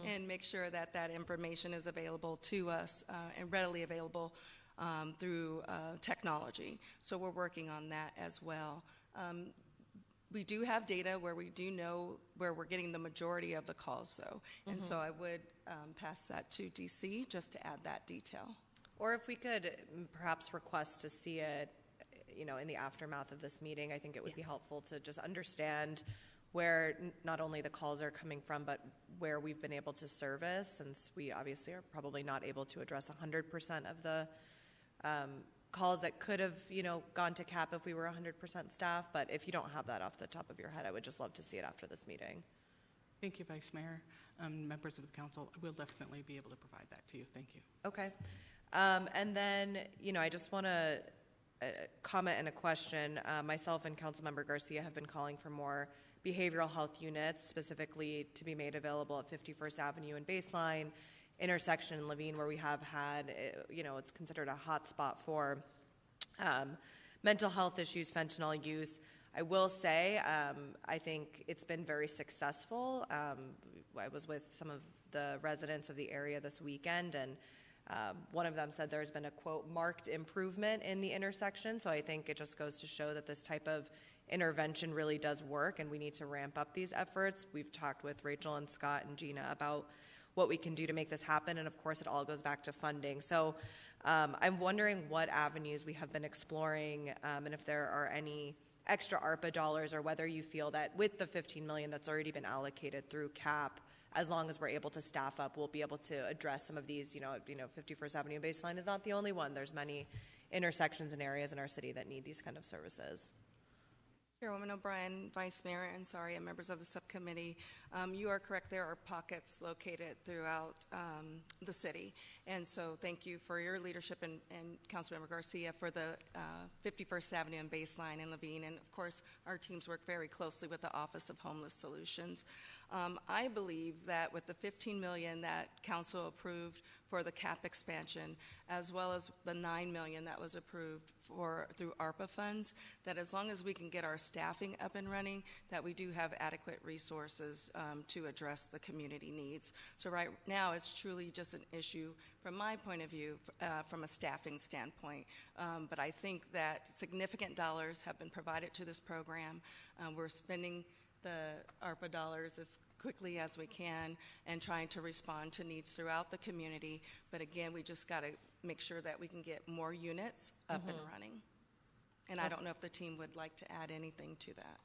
and make sure that that information is available to us and readily available through technology. So we're working on that as well. We do have data where we do know where we're getting the majority of the calls, though. And so I would pass that to DC just to add that detail. Or if we could perhaps request to see it, in the aftermath of this meeting, I think it would be helpful to just understand where not only the calls are coming from, but where we've been able to service, since we obviously are probably not able to address 100% of the calls that could have, gone to CAP if we were 100% staff. But if you don't have that off the top of your head, I would just love to see it after this meeting. Thank you, Vice Mayor. Members of the council, I will definitely be able to provide that to you. Thank you. Okay. And then, I just want to comment and a question. Myself and Councilmember Garcia have been calling for more behavioral health units, specifically to be made available at 51st Avenue and Baseline, intersection in Levine, where we have had, it's considered a hot spot for mental health issues, fentanyl use. I will say, I think it's been very successful. I was with some of the residents of the area this weekend, and one of them said there's been a, quote, marked improvement in the intersection. So I think it just goes to show that this type of intervention really does work, and we need to ramp up these efforts. We've talked with Rachel and Scott and Gina about what we can do to make this happen, and of course it all goes back to funding. So I'm wondering what avenues we have been exploring, and if there are any extra ARPA dollars, or whether you feel that with the $15 million that's already been allocated through CAP, as long as we're able to staff up, we'll be able to address some of these. 51st Avenue Baseline is not the only one. There's many intersections and areas in our city that need these kind of services. Chairwoman O'Brien, Vice Mayor Ansari, and members of the subcommittee, you are correct. There are pockets located throughout the city. And so thank you for your leadership, and Councilmember Garcia for the 51st Avenue and Baseline in Levine. And of course, our teams work very closely with the Office of Homeless Solutions. I believe that with the $15 million that Council approved for the CAP expansion, as well as the $9 million that was approved through ARPA funds, that as long as we can get our staffing up and running, that we do have adequate resources to address the community needs. So right now, it's truly just an issue from my point of view, from a staffing standpoint. But I think that significant dollars have been provided to this program. We're spending the ARPA dollars as quickly as we can and trying to respond to needs throughout the community. But again, we just got to make sure that we can get more units up and running. And I don't know if the team would like to add anything to that.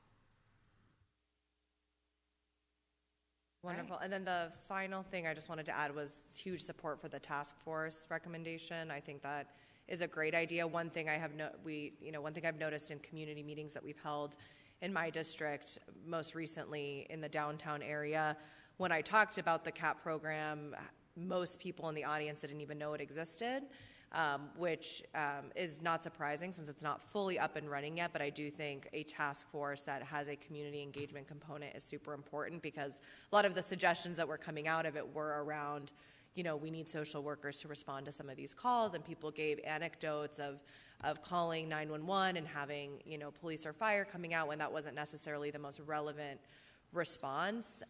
Wonderful. And then the final thing I just wanted to add was huge support for the task force recommendation. I think that is a great idea. One thing I've noticed in community meetings that we've held in my district, most recently in the downtown area, when I talked about the CAP program, most people in the audience didn't even know it existed, which is not surprising since it's not fully up and running yet. But I do think a task force that has a community engagement component is super important, because a lot of the suggestions that were coming out of it were around, we need social workers to respond to some of these calls, and people gave anecdotes of calling 911 and having, police or fire coming out when that wasn't necessarily the most relevant response.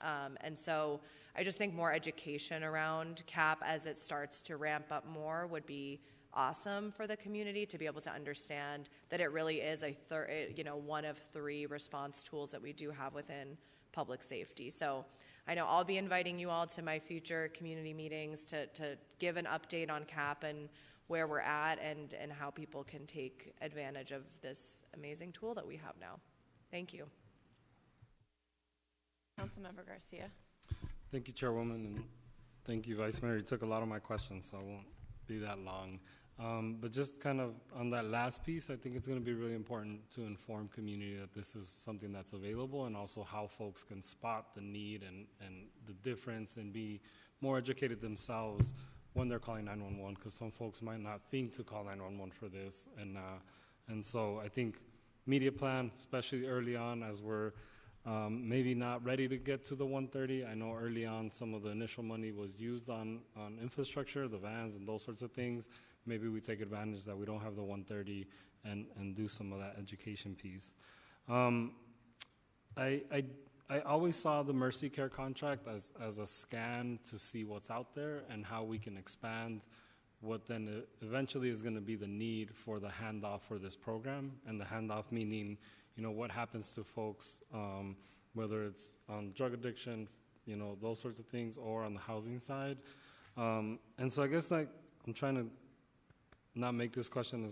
And so I just think more education around CAP as it starts to ramp up more would be awesome for the community, to be able to understand that it really is one of 3 response tools that we do have within public safety. So I know I'll be inviting you all to my future community meetings to give an update on CAP and where we're at and how people can take advantage of this amazing tool that we have now. Thank you. Councilmember Garcia. Thank you, Chairwoman, and thank you, Vice Mayor. You took a lot of my questions, so I won't be that long. But just kind of on that last piece, I think it's going to be really important to inform community that this is something that's available, and also how folks can spot the need and the difference and be more educated themselves when they're calling 911, because some folks might not think to call 911 for this. And so I think media plan, especially early on as we're maybe not ready to get to the 130. I know early on some of the initial money was used on infrastructure, the vans and those sorts of things. Maybe we take advantage that we don't have the 130 and do some of that education piece. I always saw the Mercy Care contract as a scan to see what's out there and how we can expand what then eventually is going to be the need for the handoff for this program. And the handoff meaning, what happens to folks, whether it's on drug addiction, those sorts of things, or on the housing side. And so I guess I'm trying to not make this question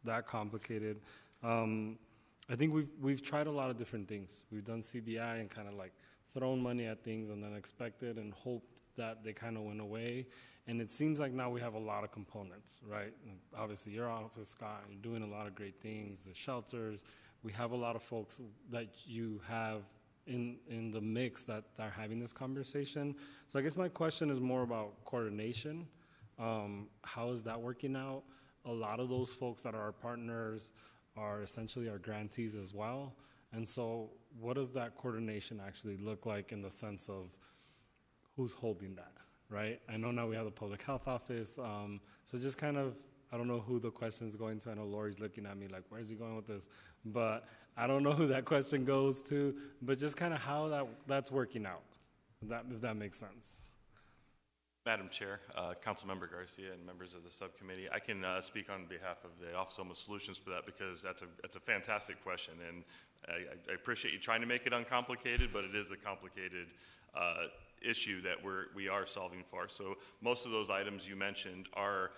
that complicated. I think we've tried a lot of different things. We've done CBI and kind of thrown money at things and then expected and hoped that they kind of went away. And it seems like now we have a lot of components, right? And obviously, your office, Scott, you're doing a lot of great things. The shelters, we have a lot of folks that you have in the mix that are having this conversation. So I guess my question is more about coordination. How is that working out? A lot of those folks that are our partners are essentially our grantees as well. And so what does that coordination actually look like in the sense of who's holding that, right? I know now we have the public health office. So just kind of, I don't know who the question is going to. I know Lori's looking at me like, where's he going with this? But I don't know who that question goes to, but just kind of how that's working out, if that makes sense. Madam Chair, Councilmember Garcia, and members of the subcommittee, I can speak on behalf of the Office of Homeless Solutions for that, because that's a fantastic question, and I appreciate you trying to make it uncomplicated, but it is a complicated issue that we are solving for. So most of those items you mentioned are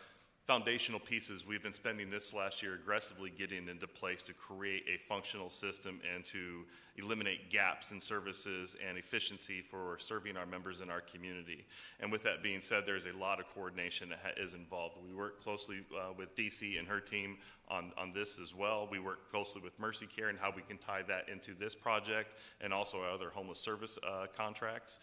foundational pieces we've been spending this last year aggressively getting into place to create a functional system and to eliminate gaps in services and efficiency for serving our members in our community. And with that being said, there's a lot of coordination that is involved. We work closely with DC and her team on this as well. We work closely with Mercy Care and how we can tie that into this project and also our other homeless service contracts.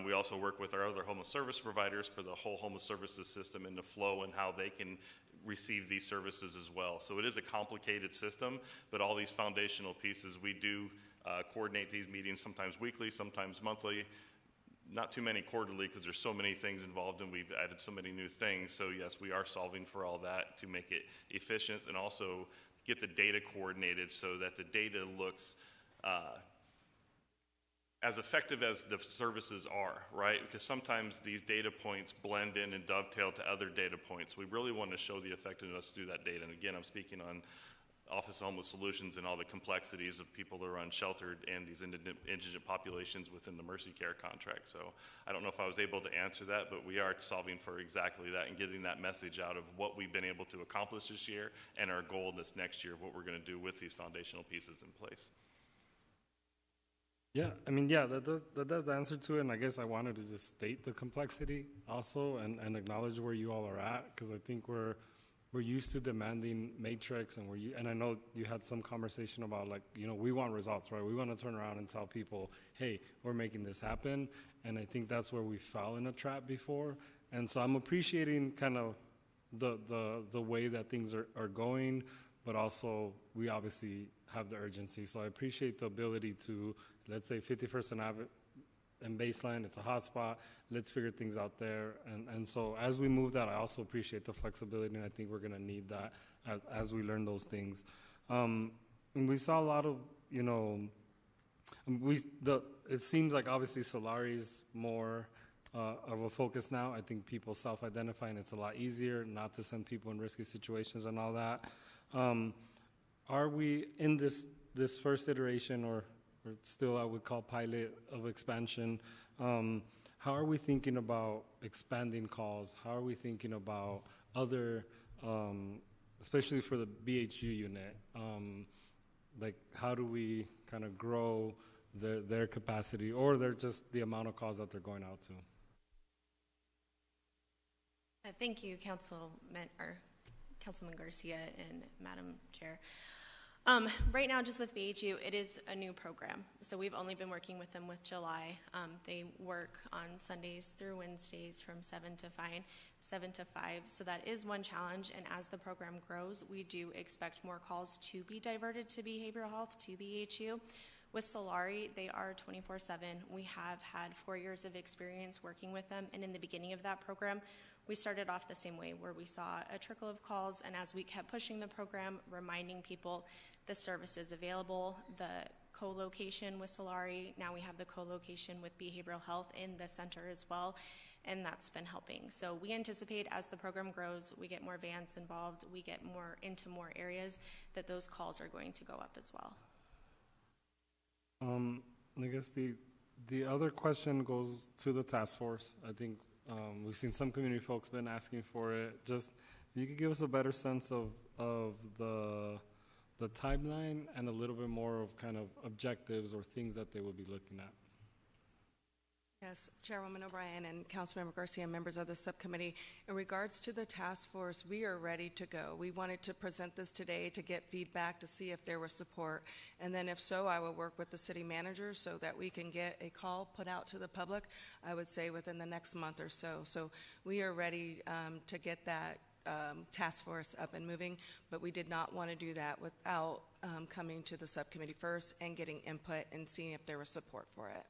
We also work with our other homeless service providers for the whole homeless services system and the flow and how they can receive these services as well. So it is a complicated system, but all these foundational pieces, we do coordinate these meetings sometimes weekly, sometimes monthly, not too many quarterly because there's so many things involved and we've added so many new things. So yes, we are solving for all that to make it efficient and also get the data coordinated so that the data looks as effective as the services are, right? Because sometimes these data points blend in and dovetail to other data points. We really want to show the effectiveness through that data. And again, I'm speaking on Office of Homeless Solutions and all the complexities of people that are unsheltered and these indigent populations within the Mercy Care contract. So I don't know if I was able to answer that, but we are solving for exactly that and getting that message out of what we've been able to accomplish this year and our goal this next year of what we're going to do with these foundational pieces in place. Yeah, I mean, yeah, that does answer to it, and I guess I wanted to just state the complexity also and acknowledge where you all are at, because I think we're used to demanding matrix, and I know you had some conversation about, like, you know, we want results, right? We want to turn around and tell people, hey, we're making this happen, and I think that's where we fell in a trap before, and so I'm appreciating kind of the way that things are going, but also we obviously have the urgency. So I appreciate the ability to, let's say, 51st and in Baseline, it's a hotspot. Let's figure things out there. And so as we move that, I also appreciate the flexibility, and I think we're going to need that as we learn those things. And we saw a lot of, you know, it seems like obviously Solari's more of a focus now. I think people self-identify, and it's a lot easier not to send people in risky situations and all that. Are we in this first iteration, or still I would call pilot of expansion, how are we thinking about expanding calls? How are we thinking about other, especially for the BHU unit, like how do we kind of grow their capacity, or they're just the amount of calls that they're going out to? Thank you, Councilman Garcia and Madam Chair. Right now, just with BHU, it is a new program. So we've only been working with them with July. They work on Sundays through Wednesdays from 7 to 5. So that is one challenge. And as the program grows, we do expect more calls to be diverted to behavioral health, to BHU. With Solari, they are 24/7. We have had 4 years of experience working with them. And in the beginning of that program, we started off the same way, where we saw a trickle of calls, and as we kept pushing the program, reminding people the services available, the co-location with Solari, now we have the co-location with behavioral health in the center as well, and that's been helping. So we anticipate as the program grows, we get more vans involved, we get more into more areas, that those calls are going to go up as well. I guess the other question goes to the task force. I think we've seen some community folks been asking for it. Just if you could give us a better sense of the timeline and a little bit more of kind of objectives or things that they will be looking at. Yes, Chairwoman O'Brien and Councilmember Garcia, members of the subcommittee. In regards to the task force, we are ready to go. We wanted to present this today to get feedback to see if there was support. And then if so, I will work with the city manager so that we can get a call put out to the public, I would say within the next month or so. So we are ready to get that task force up and moving, but we did not want to do that without coming to the subcommittee first and getting input and seeing if there was support for it.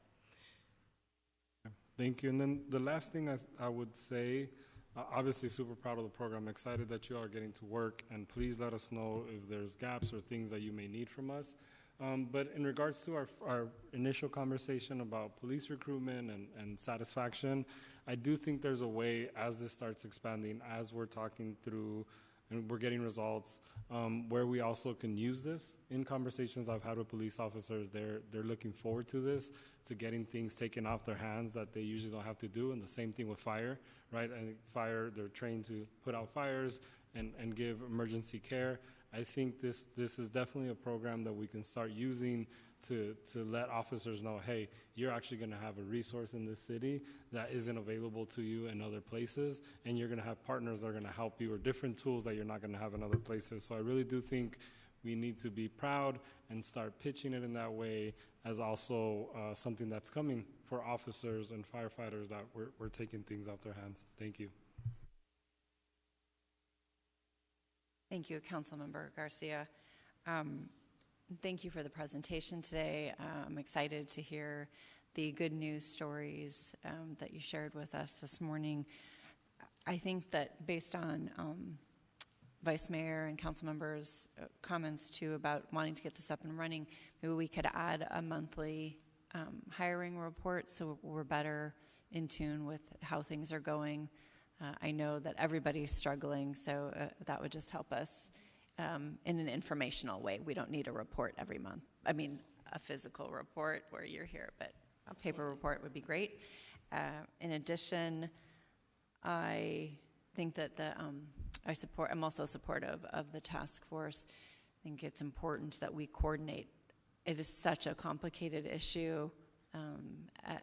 Thank you. And then the last thing I would say, obviously super proud of the program, excited that you are getting to work, and please let us know if there's gaps or things that you may need from us. But in regards to our initial conversation about police recruitment and satisfaction, I do think there's a way, as this starts expanding, as we're talking through and we're getting results, where we also can use this. In conversations I've had with police officers, they're looking forward to this, to getting things taken off their hands that they usually don't have to do, and the same thing with fire, right? And fire, they're trained to put out fires and give emergency care. I think this is definitely a program that we can start using to let officers know, hey, you're actually going to have a resource in this city that isn't available to you in other places, and you're going to have partners that are going to help you, or different tools that you're not going to have in other places. So I really do think we need to be proud and start pitching it in that way as also something that's coming for officers and firefighters, that we're taking things off their hands. Thank you. Thank you, Councilmember Garcia. Thank you for the presentation today. I'm excited to hear the good news stories that you shared with us this morning. I think that based on Vice Mayor and council members' comments too about wanting to get this up and running, maybe we could add a monthly hiring report so we're better in tune with how things are going. I know that everybody's struggling, so that would just help us in an informational way. We don't need a report every month. I mean, a physical report where you're here, but a paper report would be great. In addition, I think that I'm also supportive of the task force. I think it's important that we coordinate. It is such a complicated issue,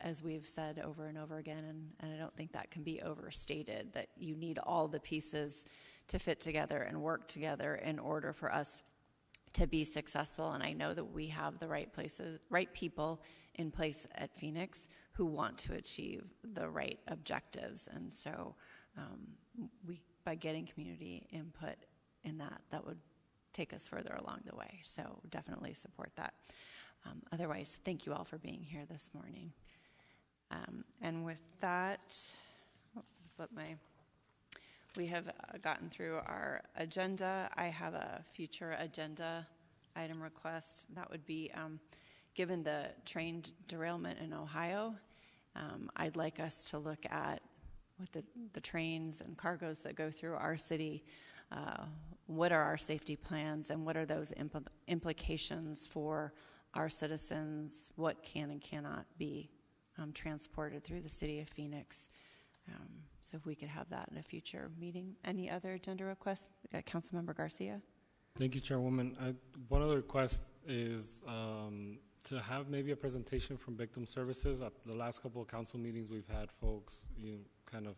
as we've said over and over again, and I don't think that can be overstated, that you need all the pieces to fit together and work together in order for us to be successful. And I know that we have the right people in place at Phoenix who want to achieve the right objectives. And so by getting community input in that would take us further along the way. So definitely support that. Otherwise, thank you all for being here this morning. And with that, we have gotten through our agenda. I have a future agenda item request. That would be, given the train derailment in Ohio, I'd like us to look at with the trains and cargoes that go through our city, what are our safety plans and what are those implications for our citizens, what can and cannot be transported through the city of Phoenix. So if we could have that in a future meeting. Any other agenda requests? Councilmember Garcia. Thank you, Chairwoman. One other request is to have maybe a presentation from Victim Services. At the last couple of council meetings, we've had folks kind of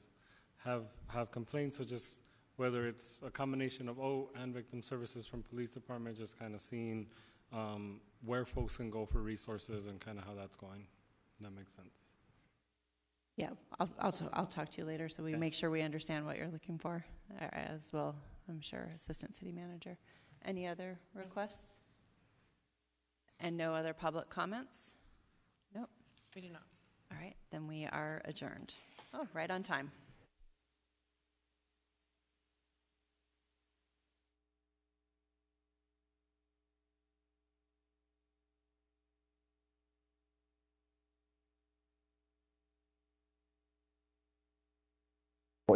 have complaints, so just whether it's a combination of and Victim Services from Police Department, just kind of seeing where folks can go for resources and kind of how that's going. That makes sense. Yeah, I'll talk to you later so we make sure we understand what you're looking for as well. I'm sure Assistant City Manager. Any other requests? And no other public comments? Nope. We do not. All right, then we are adjourned. Oh, right on time.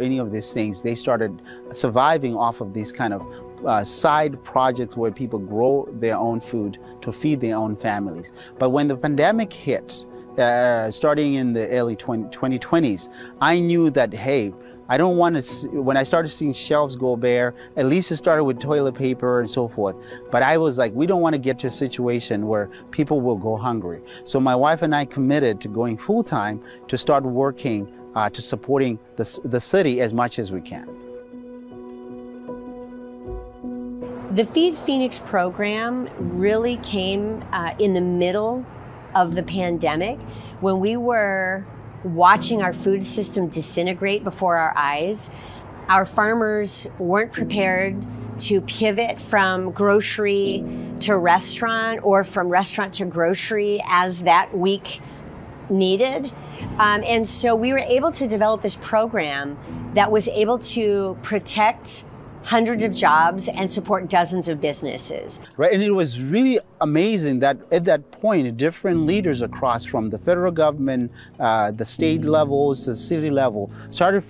Any of these things, they started surviving off of these kind of side projects where people grow their own food to feed their own families. But when the pandemic hit, starting in the early 2020s, I knew that, hey, I don't want to, when I started seeing shelves go bare, at least it started with toilet paper and so forth. But I was like, we don't want to get to a situation where people will go hungry. So my wife and I committed to going full-time to start working to supporting the city as much as we can. The Feed Phoenix program really came in the middle of the pandemic when we were watching our food system disintegrate before our eyes. Our farmers weren't prepared to pivot from grocery to restaurant or from restaurant to grocery as that week needed. And so we were able to develop this program that was able to protect hundreds of jobs and support dozens of businesses. Right, and it was really amazing that at that point, different leaders across from the federal government, the state levels, the city level, started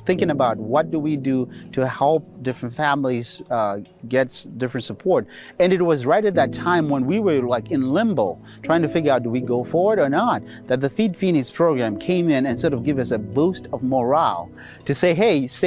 thinking about what do we do to help different families get different support. And it was right at that time when we were like in limbo, trying to figure out, do we go forward or not, that the Feed Phoenix program came in and sort of give us a boost of morale to say, hey, stay